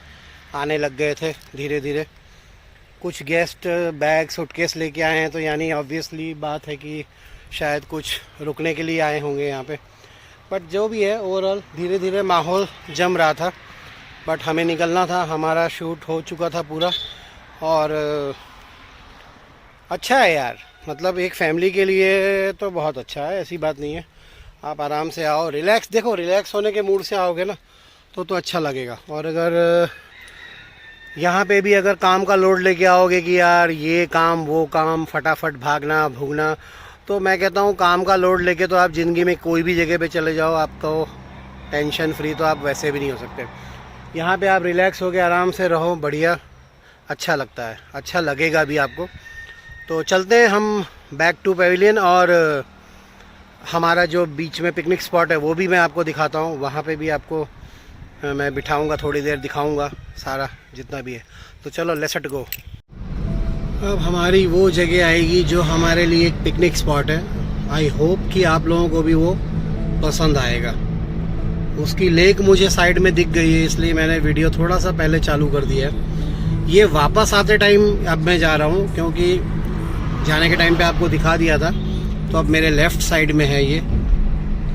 आने लग गए थे धीरे धीरे। कुछ गेस्ट बैग सूटकेस लेके आए हैं, तो यानी ऑब्वियसली बात है कि शायद कुछ रुकने के लिए आए होंगे यहाँ पे। बट जो भी है ओवरऑल धीरे धीरे माहौल जम रहा था, बट हमें निकलना था, हमारा शूट हो चुका था पूरा। और अच्छा है यार, मतलब एक फैमिली के लिए तो बहुत अच्छा है, ऐसी बात नहीं है। आप आराम से आओ, रिलैक्स, देखो रिलैक्स होने के मूड से आओगे ना तो अच्छा लगेगा। और अगर यहाँ पे भी अगर काम का लोड लेके आओगे कि यार ये काम वो काम, फटाफट भागना भूगना, तो मैं कहता हूँ काम का लोड लेके तो आप ज़िंदगी में कोई भी जगह पे चले जाओ, आपको टेंशन फ्री तो आप वैसे भी नहीं हो सकते। यहाँ पे आप रिलैक्स होके आराम से रहो, बढ़िया, अच्छा लगता है, अच्छा लगेगा भी आपको। तो चलते हैं हम बैक टू पेविलियन, और हमारा जो बीच में पिकनिक स्पॉट है वो भी मैं आपको दिखाता हूँ। वहाँ पे भी आपको मैं बिठाऊंगा, थोड़ी देर दिखाऊंगा सारा जितना भी है। तो चलो लेट्स गो। अब हमारी वो जगह आएगी जो हमारे लिए एक पिकनिक स्पॉट है। आई होप कि आप लोगों को भी वो पसंद आएगा। उसकी लेक मुझे साइड में दिख गई है, इसलिए मैंने वीडियो थोड़ा सा पहले चालू कर दिया है। ये वापस आते टाइम अब मैं जा रहा हूँ, क्योंकि जाने के टाइम पे आपको दिखा दिया था, तो अब मेरे लेफ़्ट साइड में है ये,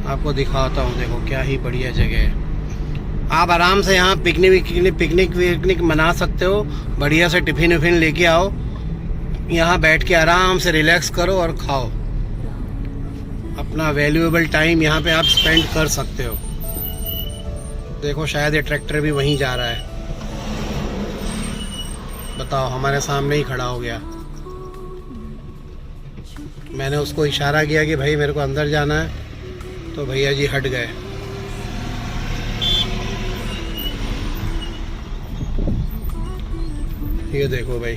आपको दिखाता हूँ। देखो क्या ही बढ़िया जगह है। आप आराम से यहाँ पिकनिक मना सकते हो। बढ़िया से टिफ़िन विफिन लेके आओ, यहाँ बैठ के आराम से रिलैक्स करो और खाओ। अपना वैल्यूएबल टाइम यहाँ पे आप स्पेंड कर सकते हो। देखो शायद ये ट्रैक्टर भी वहीं जा रहा है। बताओ, हमारे सामने ही खड़ा हो गया। मैंने उसको इशारा किया कि भाई मेरे को अंदर जाना है, तो भैया जी हट गए। ये देखो भाई,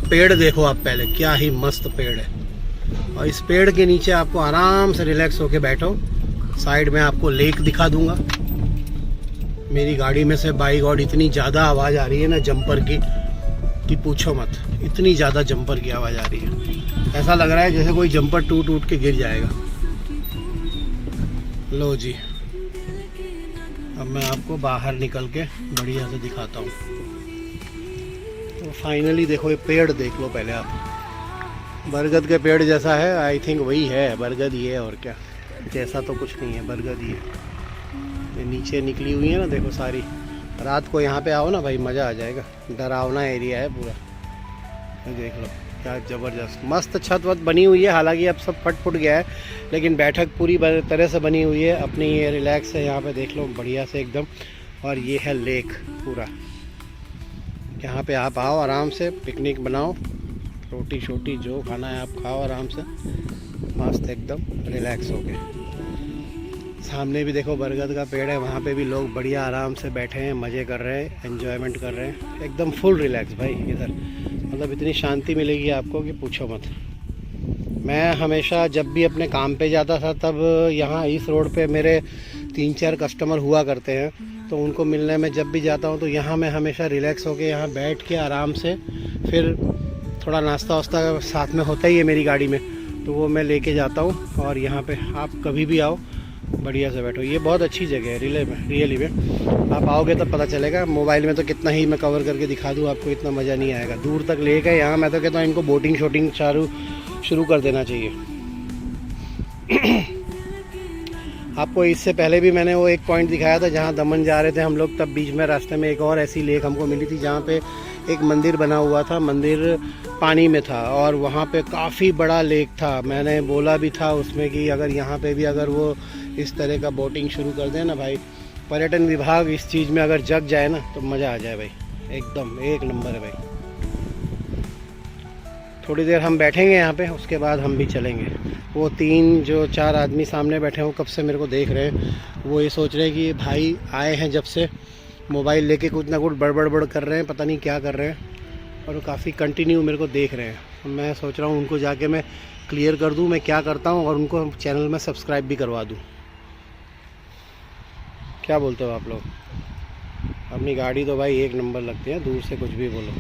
पेड़ देखो आप पहले, क्या ही मस्त पेड़ है। और इस पेड़ के नीचे आपको आराम से रिलैक्स होके बैठो। साइड में आपको लेक दिखा दूंगा। मेरी गाड़ी में से बाई गॉड इतनी ज़्यादा आवाज़ आ रही है ना जंपर की, कि पूछो मत। इतनी ज़्यादा जंपर की आवाज़ आ रही है, ऐसा लग रहा है जैसे कोई जंपर टूट के गिर जाएगा। लो जी, अब मैं आपको बाहर निकल के बढ़िया से दिखाता हूँ। तो फाइनली देखो, ये पेड़ देख लो पहले आप। बरगद के पेड़ जैसा है, आई थिंक वही है, बरगद ही है, और क्या। जैसा तो कुछ नहीं है, बरगद ही है। ये नीचे निकली हुई है ना, देखो सारी। रात को यहाँ पे आओ ना भाई, मज़ा आ जाएगा। डरावना एरिया है पूरा। देख लो क्या ज़बरदस्त मस्त छत वत बनी हुई है। हालांकि अब सब फट फुट गया है, लेकिन बैठक पूरी तरह से बनी हुई है अपनी। ये रिलैक्स है यहाँ पे, देख लो बढ़िया से एकदम। और ये है लेक पूरा। यहाँ पे आप आओ, आराम से पिकनिक बनाओ, रोटी शोटी जो खाना है आप खाओ आराम से, मस्त एकदम रिलैक्स हो गए। सामने भी देखो बरगद का पेड़ है, वहाँ पे भी लोग बढ़िया आराम से बैठे हैं, मज़े कर रहे हैं, एंजॉयमेंट कर रहे हैं, एकदम फुल रिलैक्स भाई। इधर मतलब इतनी शांति मिलेगी आपको कि पूछो मत। मैं हमेशा जब भी अपने काम पे जाता था, तब यहाँ इस रोड पे मेरे 3-4 कस्टमर हुआ करते हैं, तो उनको मिलने में जब भी जाता हूँ तो यहाँ मैं हमेशा रिलैक्स होके यहाँ बैठ के आराम से, फिर थोड़ा नाश्ता वास्ता साथ में होता ही है मेरी गाड़ी में, तो वो मैं लेके जाता हूँ। और यहाँ पे आप कभी भी आओ, बढ़िया से बैठो। ये बहुत अच्छी जगह है रियली में। आप आओगे तब पता चलेगा। मोबाइल में तो कितना ही मैं कवर करके दिखा दूँ आपको, इतना मज़ा नहीं आएगा। दूर तक ले गए यहाँ, मैं तो कहता हूँ इनको बोटिंग शोटिंग शुरू कर देना चाहिए। आपको इससे पहले भी मैंने वो एक पॉइंट दिखाया था जहाँ दमन जा रहे थे हम लोग, तब बीच में रास्ते में एक और ऐसी लेक हमको मिली थी, जहाँ पे एक मंदिर बना हुआ था। मंदिर पानी में था और वहाँ पे काफ़ी बड़ा लेक था। मैंने बोला भी था उसमें कि अगर यहाँ पे भी अगर वो इस तरह का बोटिंग शुरू कर दें ना भाई, पर्यटन विभाग इस चीज़ में अगर जग जाए ना, तो मज़ा आ जाए भाई, एकदम एक नंबर है भाई। थोड़ी देर हम बैठेंगे यहाँ पे, उसके बाद हम भी चलेंगे। वो 3-4 आदमी सामने बैठे हैं, वो कब से मेरे को देख रहे हैं। वो ये सोच रहे हैं कि भाई आए हैं जब से, मोबाइल लेके कुछ ना कुछ बड़बड़ कर रहे हैं, पता नहीं क्या कर रहे हैं, और वो काफ़ी कंटिन्यू मेरे को देख रहे हैं। मैं सोच रहा हूँ उनको जाके मैं क्लियर कर दूँ मैं क्या करता हूँ, और उनको चैनल में सब्सक्राइब भी करवा दूँ। क्या बोलते हो आप लोग? अपनी गाड़ी तो भाई एक नंबर लगती है, दूर से कुछ भी बोलो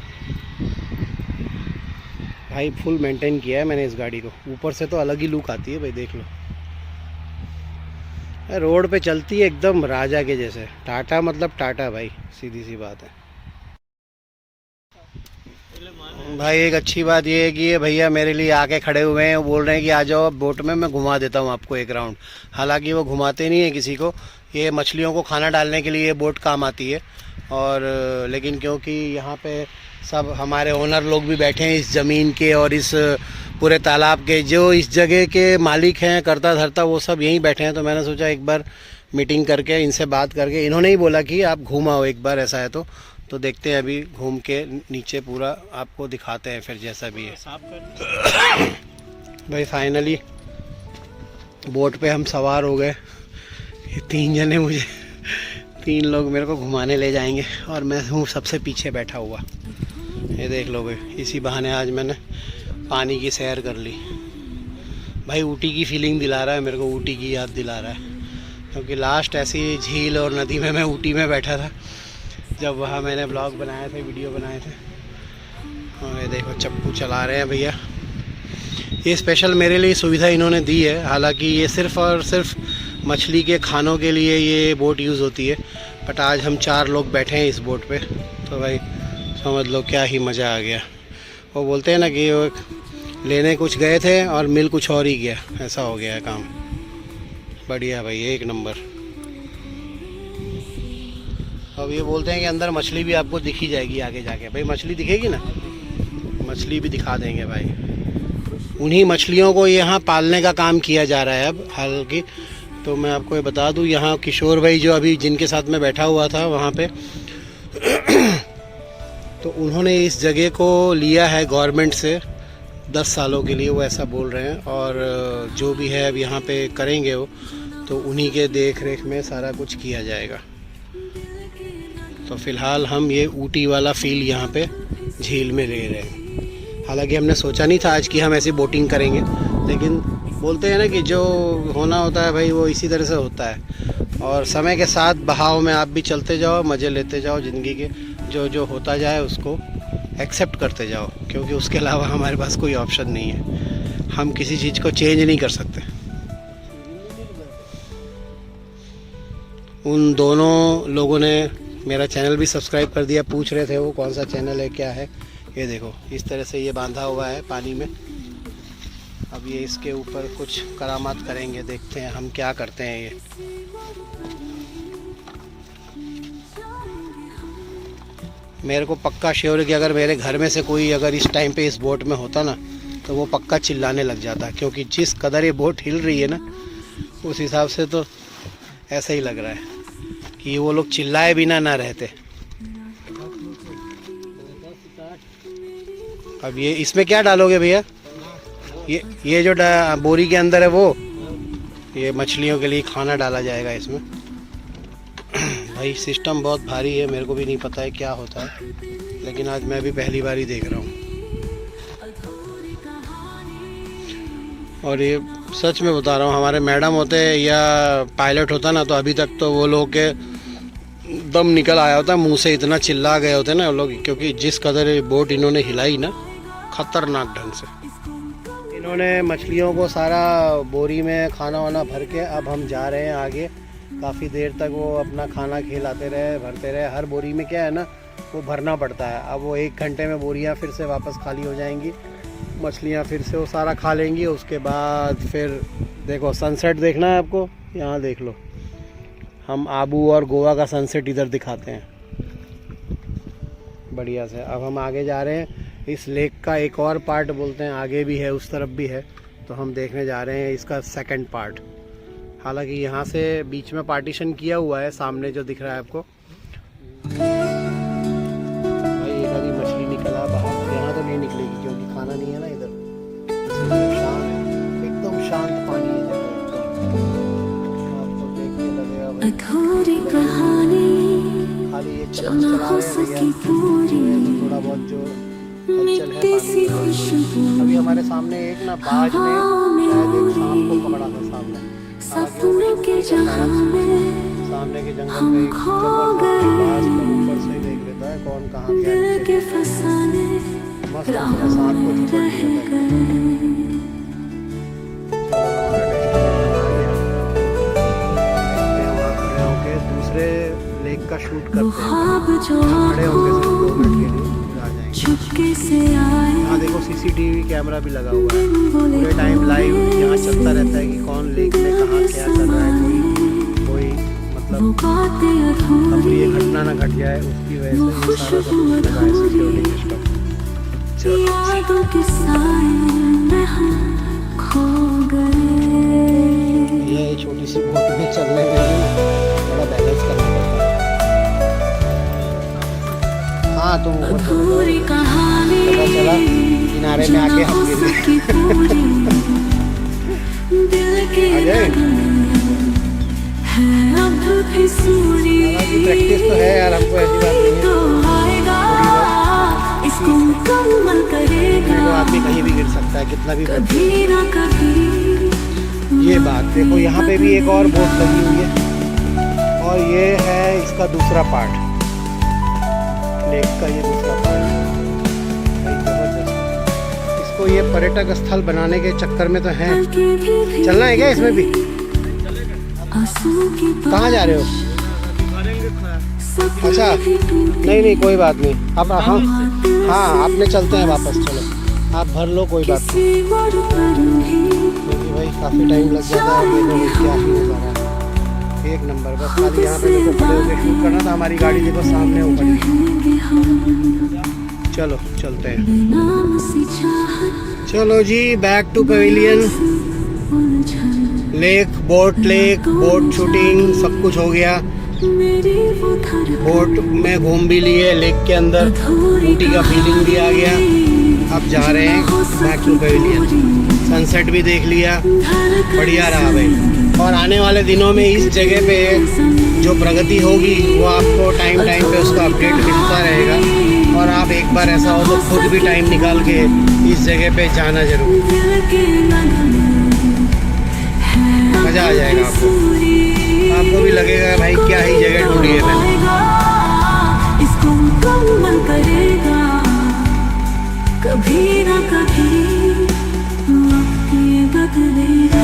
भाई। फुल मेंटेन किया है मैंने इस गाड़ी को, ऊपर से तो अलग ही लुक आती है भाई, देख लो। रोड पे चलती है एकदम राजा के जैसे। टाटा मतलब टाटा भाई, सीधी सी बात है भाई। एक अच्छी बात ये है कि ये भैया मेरे लिए आके खड़े हुए हैं, बोल रहे हैं कि आ जाओ बोट में, मैं घुमा देता हूँ आपको एक राउंड। हालांकि वो घुमाते नहीं है किसी को, ये मछलियों को खाना डालने के लिए ये बोट काम आती है। और लेकिन क्योंकि यहाँ पे सब हमारे ओनर लोग भी बैठे हैं इस ज़मीन के और इस पूरे तालाब के, जो इस जगह के मालिक हैं, करता धरता, वो सब यहीं बैठे हैं। तो मैंने सोचा एक बार मीटिंग करके इनसे बात करके, इन्होंने ही बोला कि आप घूम आओ एक बार, ऐसा है तो देखते हैं। अभी घूम के नीचे पूरा आपको दिखाते हैं फिर, जैसा भी है भाई। फाइनली बोट पे हम सवार हो गए। ये 3 जने मुझे 3 लोग मेरे को घुमाने ले जाएंगे, और मैं हूँ सबसे पीछे बैठा हुआ। ये देख लो भाई, इसी बहाने आज मैंने पानी की सैर कर ली भाई। ऊटी की फीलिंग दिला रहा है मेरे को, ऊटी की याद दिला रहा है, क्योंकि लास्ट ऐसी झील और नदी में मैं ऊटी में बैठा था, जब वहाँ मैंने ब्लॉग बनाए थे, वीडियो बनाए थे। और ये देखो चप्पू चला रहे हैं भैया। ये स्पेशल मेरे लिए सुविधा इन्होंने दी है। हालांकि ये सिर्फ़ और सिर्फ मछली के खानों के लिए ये बोट यूज़ होती है। बट आज हम 4 लोग बैठे हैं इस बोट पे, तो भाई समझ लो क्या ही मज़ा आ गया। वो बोलते हैं ना कि वो लेने कुछ गए थे और मिल कुछ और ही गया, ऐसा हो गया है काम। बढ़िया भाई, एक नंबर। अब ये बोलते हैं कि अंदर मछली भी आपको दिखी जाएगी आगे जाके। भाई मछली दिखेगी ना, मछली भी दिखा देंगे भाई। उन्हीं मछलियों को यहाँ पालने का काम किया जा रहा है अब हालांकि। तो मैं आपको ये बता दूँ, यहाँ किशोर भाई जो अभी जिनके साथ में बैठा हुआ था वहाँ पे तो उन्होंने इस जगह को लिया है गवर्नमेंट से 10 सालों के लिए, वो ऐसा बोल रहे हैं। और जो भी है अब यहाँ पे करेंगे वो, तो उन्हीं के देख रेख में सारा कुछ किया जाएगा। तो फ़िलहाल हम ये ऊटी वाला फील यहाँ पे झील में ले रहे हैं। हालांकि हमने सोचा नहीं था आज कि हम ऐसी बोटिंग करेंगे, लेकिन बोलते हैं ना कि जो होना होता है भाई वो इसी तरह से होता है। और समय के साथ बहाव में आप भी चलते जाओ, मज़े लेते जाओ ज़िंदगी के। जो जो होता जाए उसको एक्सेप्ट करते जाओ, क्योंकि उसके अलावा हमारे पास कोई ऑप्शन नहीं है। हम किसी चीज़ को चेंज नहीं कर सकते। उन दोनों लोगों ने मेरा चैनल भी सब्सक्राइब कर दिया। पूछ रहे थे वो कौन सा चैनल है, क्या है। ये देखो इस तरह से ये बांधा हुआ है पानी में। अब ये इसके ऊपर कुछ करामात करेंगे, देखते हैं हम क्या करते हैं। ये मेरे को पक्का श्योर है कि अगर मेरे घर में से कोई अगर इस टाइम पे इस बोट में होता ना, तो वो पक्का चिल्लाने लग जाता, क्योंकि जिस कदर ये बोट हिल रही है ना, उस हिसाब से तो ऐसा ही लग रहा है कि वो लोग चिल्लाए बिना ना रहते। अब ये इसमें क्या डालोगे भैया? ये जो बोरी के अंदर है वो, ये मछलियों के लिए खाना डाला जाएगा इसमें। भाई सिस्टम बहुत भारी है, मेरे को भी नहीं पता है क्या होता है, लेकिन आज मैं भी पहली बार ही देख रहा हूँ। और ये सच में बता रहा हूँ, हमारे मैडम होते या पायलट होता ना, तो अभी तक तो वो लोग के दम निकल आया होता मुंह से, इतना चिल्ला गए होते ना वो लोग। क्योंकि जिस कदर ये बोट इन्होंने हिलाई ना, खतरनाक ढंग से। इन्होंने मछलियों को सारा बोरी में खाना वाना भर के, अब हम जा रहे हैं आगे। काफ़ी देर तक वो अपना खाना खिलाते रहे, भरते रहे। हर बोरी में क्या है ना, वो भरना पड़ता है। अब वो 1 घंटे में बोरियां फिर से वापस खाली हो जाएंगी, मछलियां फिर से वो सारा खा लेंगी। उसके बाद फिर देखो सनसेट देखना है आपको, यहाँ देख लो। हम आबू और गोवा का सनसेट इधर दिखाते हैं बढ़िया से। अब हम आगे जा रहे हैं। इस लेक का एक और पार्ट बोलते हैं आगे भी है, उस तरफ भी है, तो हम देखने जा रहे हैं इसका सेकंड पार्ट। हालांकि यहाँ से बीच में पार्टीशन किया हुआ है, सामने जो दिख रहा है आपको। भाई इधर ही मछली निकला बाहर, यहाँ तो नहीं निकलेगी क्योंकि खाना नहीं है ना इधर। शांत, एकदम शांत पानी है जगह, आपको देखने लगेगा भाई। अधूरी कहानी खाली एक जो न हो सकी पूरी, थोड़ा बहुत जो हलचल है मिट्टी पानी सी में। अभी हमारे सामने एक ना बाज ने शायद एक सांप को पकड़ा था सामने। सपनों के जहां में सामने के जंगल में एक जबरदस्त बाज को ऊपर से देख लेता है कौन कहाँ गया दिल है। के फसाने मस्त अपने सांप को झपट लिया था। दूसरे लेक का शूट करते हैं, खड़े होंगे सिर्फ 2 मिनट के लिए, फिर आ जाएंगे। चुपके से आए, यहाँ देखो CCTV कैमरा भी लगा हुआ है, पूरे टाइम लाइव यहाँ चलता रहता है कि कौन लेक में कहाँ क्या कर रहा है। कोई मतलब अपनी ये घटना ना घट जाए, उसकी वजह से ये सारा सब कुछ लगा है सिक्योरिटी सिस्टम। यादों के साए में हम खो गए। ये छोटी सी बोट में चलने के लिए थोड़ा बैलेंस करना पड़ता है। हाँ तो अधूरी कहानी पता चला किनारे में आके हम गिर गए। दिल के प्रैक्टिस तो है यार, हमको ऐसी बात नहीं है। तो आएगा, इसको मुकम्मल करेगा, तो आदमी कहीं भी गिर सकता है, कितना भी कभी ना कभी। ये बात देखो, यहाँ पे भी एक और बोट लगी हुई है, और ये है इसका दूसरा पार्ट, लेक का ये दूसरा पार्ट। इसको ये पर्यटक स्थल बनाने के चक्कर में तो है। चलना है क्या इसमें भी? आंसू की कहाँ जा रहे हो? सपने अच्छा, भी टूटे नहीं नहीं कोई बात नहीं, अब हम हाँ आपने चलते हैं वापस, चलो आप भर लो, कोई बात नहीं, किसी और पर ही क्योंकि भाई काफ़ी टाइम लग जाता है। देखो भाई क्या ही नज़ारा है, एक नंबर। बस खाली यहाँ पे देखो खड़े होकर शूट करना था, हमारी गाड़ी देखो सामने ऊपर। रहेंगे हम चलो चलते हैं, नाम सी चाहत चलो जी बैक टू पवेलियन। उलझन लेक बोट शूटिंग सब कुछ हो गया, मेरी वो धड़कन बोट में घूम भी लिए, लेक के अंदर ऊटी का फीलिंग भी आ गया। अब जा रहे हैं बैक टू पवेलियन, सनसेट भी देख लिया, बढ़िया रहा भाई। और आने वाले दिनों में इस जगह पे जो प्रगति होगी वो आपको टाइम पे उसका अपडेट मिलता रहेगा, और आप एक बार ऐसा हो तो खुद भी टाइम निकाल के इस जगह पे जाना जरूर, मज़ा आ जाएगा आपको। आपको भी लगेगा भाई क्या ही जगह ढूंढी है मैंने। इसको मुकम्मल करेगा कभी ना कभी, वक्त ये बदलेगा।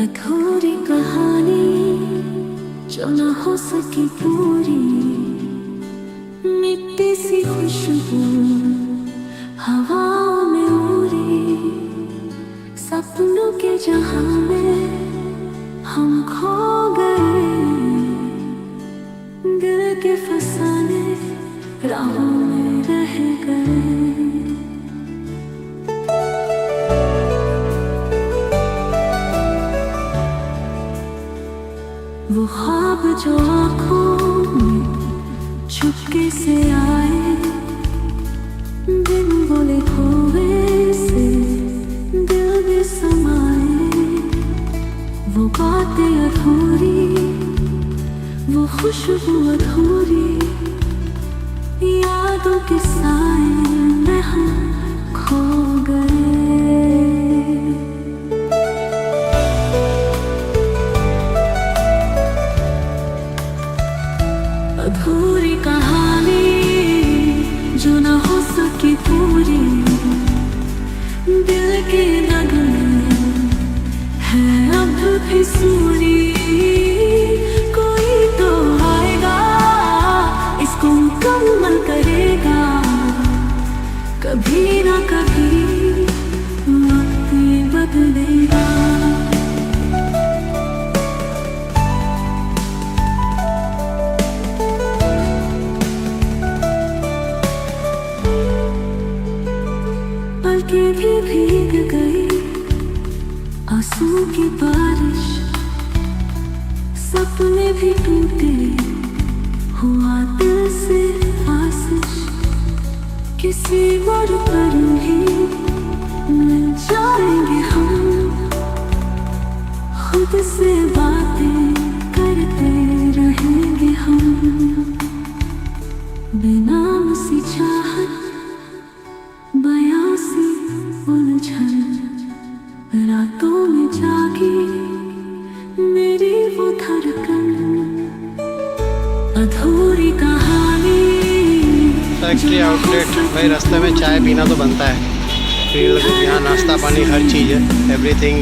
अधूरी कहानी जो न हो सकी पूरी, मिट्टी सी खुशबू हवाओं में उड़ी, सपनों के जहां में हम खो गए, दिल के फसाने राहों में रह गए। वो ख्वाब जो आँखों में चुपके से आए, बिन बोले खोए से दिल में समाए, वो बातें अधूरी, वो खुशबू अधूरी, यादों के साए में हम खो गए। अधूरी कहानी जो न हो सकी पूरी, दिल के नगमे है अब भी सूरी, कोई तो आएगा इसको मुकम्मल करेगा कभी ना कभी, वक्त ये बदलेगा। पलकें भी भीग गई आंसू की बारिश, सपने भी टूटे, हुआ दिल से आशिश, किसी और पर ही मिल जाएंगे हम, खुद से बातें करते रहेंगे हम, बेनाम सी चाहत बयासी उलझन, रातों में जागी मेरी वो धड़कन, अधूरी कहानी। फैक्ट्री आउटलेट भाई, रास्ते में चाय पीना तो बनता है, फिर यहाँ नाश्ता पानी हर चीज़ है, एवरीथिंग।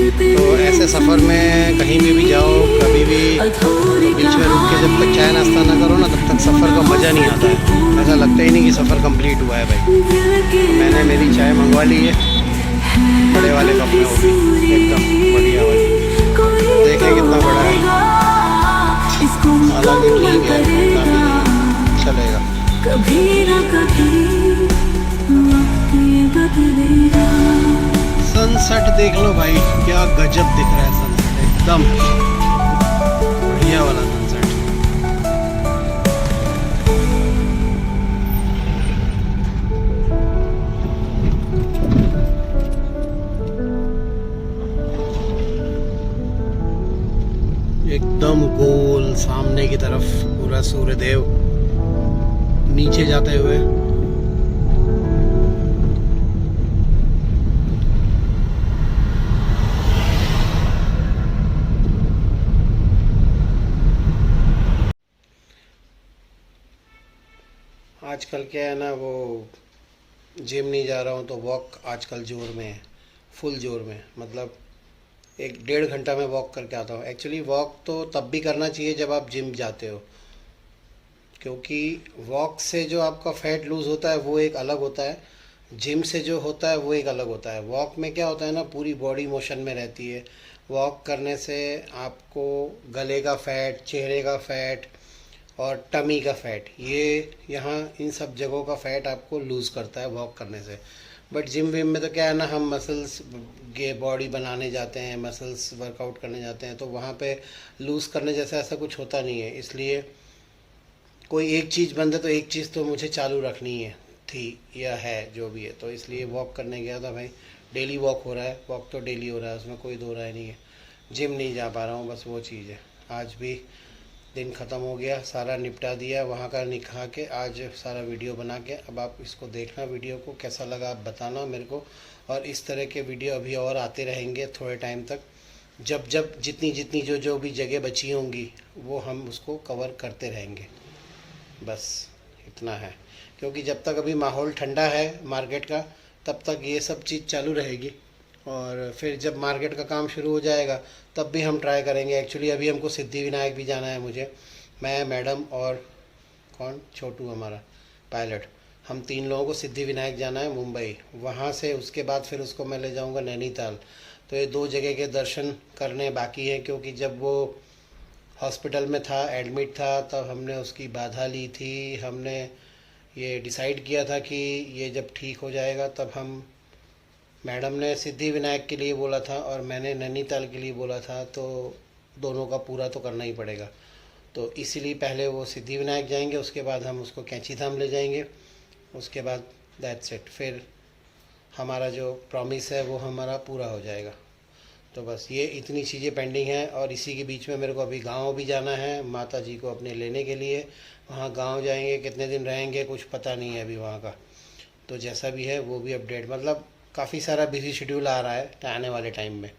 तो ऐसे सफ़र में कहीं भी जाओ, कभी भी बीच में रुक के जब तक चाय नाश्ता ना करो ना, तब तक सफ़र का मज़ा नहीं आता है, ऐसा लगता ही नहीं कि सफ़र कंप्लीट हुआ है भाई। मैंने मेरी चाय मंगवा ली है बड़े वाले कप में, वो भी एकदम बढ़िया वाली, देखें कितना बड़ा है, हालांकि ठीक है चलेगा। कभी ना कभी वक्त ये बदलेगा। सनसेट देख लो भाई, क्या गजब दिख रहा है सनसेट, एकदम बढ़िया वाला सनसेट। एकदम गोल सामने की तरफ पूरा सूर्यदेव नीचे जाते हुए। आजकल क्या है ना, वो जिम नहीं जा रहा हूँ तो वॉक आजकल जोर में है, फुल जोर में। मतलब 1-1.5 घंटा में वॉक करके आता हूँ। एक्चुअली वॉक तो तब भी करना चाहिए जब आप जिम जाते हो, क्योंकि वॉक से जो आपका फैट लूज़ होता है वो एक अलग होता है, जिम से जो होता है वो एक अलग होता है। वॉक में क्या होता है ना, पूरी बॉडी मोशन में रहती है। वॉक करने से आपको गले का फैट, चेहरे का फैट और टमी का फैट, ये यहाँ इन सब जगहों का फैट आपको लूज़ करता है वॉक करने से। बट जिम विम में तो क्या है ना, हम मसल्स के बॉडी बनाने जाते हैं, मसल्स वर्कआउट करने जाते हैं, तो वहाँ पे लूज़ करने जैसा ऐसा कुछ होता नहीं है। इसलिए कोई एक चीज़ बंद है तो एक चीज़ तो मुझे चालू रखनी है, थी या है, जो भी है। तो इसलिए वॉक करने गया था भाई। डेली वॉक हो रहा है, वॉक तो डेली हो रहा है, उसमें कोई दो राय नहीं है। जिम नहीं जा पा रहा हूँ, बस वो चीज़ है। आज भी दिन ख़त्म हो गया, सारा निपटा दिया वहाँ का निकाह के, आज सारा वीडियो बना के। अब आप इसको देखना, वीडियो को कैसा लगा आप बताना मेरे को। और इस तरह के वीडियो अभी और आते रहेंगे थोड़े टाइम तक। जब जब जितनी जितनी जो जो भी जगह बची होंगी वो हम उसको कवर करते रहेंगे। बस इतना है, क्योंकि जब तक अभी माहौल ठंडा है मार्केट का, तब तक ये सब चीज़ चालू रहेगी। और फिर जब मार्केट का काम शुरू हो जाएगा तब भी हम ट्राई करेंगे। एक्चुअली अभी हमको सिद्धिविनायक भी जाना है, मुझे, मैं, मैडम और कौन, छोटू हमारा पायलट, हम 3 लोगों को सिद्धिविनायक जाना है मुंबई। वहाँ से उसके बाद फिर उसको मैं ले जाऊँगा नैनीताल। तो ये 2 जगह के दर्शन करने बाकी हैं, क्योंकि जब वो हॉस्पिटल में था, एडमिट था, तब हमने उसकी बाधा ली थी। हमने ये डिसाइड किया था कि ये जब ठीक हो जाएगा तब हम, मैडम ने सिद्धिविनायक के लिए बोला था और मैंने नैनीताल के लिए बोला था, तो दोनों का पूरा तो करना ही पड़ेगा। तो इसीलिए पहले वो सिद्धिविनायक जाएंगे, उसके बाद हम उसको कैंची धाम ले जाएंगे, उसके बाद दैट्स इट। फिर हमारा जो प्रॉमिस है वो हमारा पूरा हो जाएगा। तो बस ये इतनी चीज़ें पेंडिंग हैं। और इसी के बीच में मेरे को अभी गांव भी जाना है, माता जी को अपने लेने के लिए। वहाँ गांव जाएंगे, कितने दिन रहेंगे कुछ पता नहीं है अभी वहाँ का। तो जैसा भी है वो भी अपडेट, मतलब काफ़ी सारा बिजी शेड्यूल आ रहा है आने वाले टाइम में।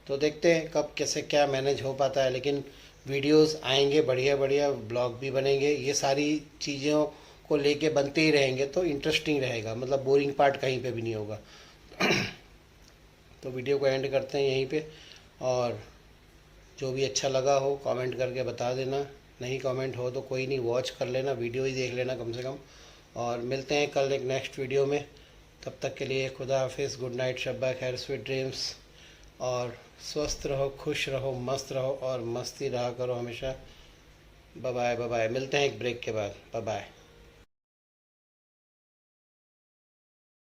तो देखते हैं कब कैसे क्या मैनेज हो पाता है। लेकिन वीडियोस आएंगे, बढ़िया बढ़िया ब्लॉग भी बनेंगे, ये सारी चीज़ों को लेके बनते ही रहेंगे, तो इंटरेस्टिंग रहेगा। मतलब बोरिंग पार्ट कहीं पे भी नहीं होगा। तो वीडियो को एंड करते हैं यहीं पे। और जो भी अच्छा लगा हो कमेंट करके बता देना, नहीं कमेंट हो तो कोई नहीं, वॉच कर लेना, वीडियो ही देख लेना कम से कम। और मिलते हैं कल एक नेक्स्ट वीडियो में। तब तक के लिए खुदा हाफिज़, गुड नाइट, शब्बा खैर, स्वीट ड्रीम्स। और स्वस्थ रहो, खुश रहो, मस्त रहो और मस्ती रहा करो हमेशा। Bye bye, bye bye. मिलते हैं एक ब्रेक के बाद। Bye bye.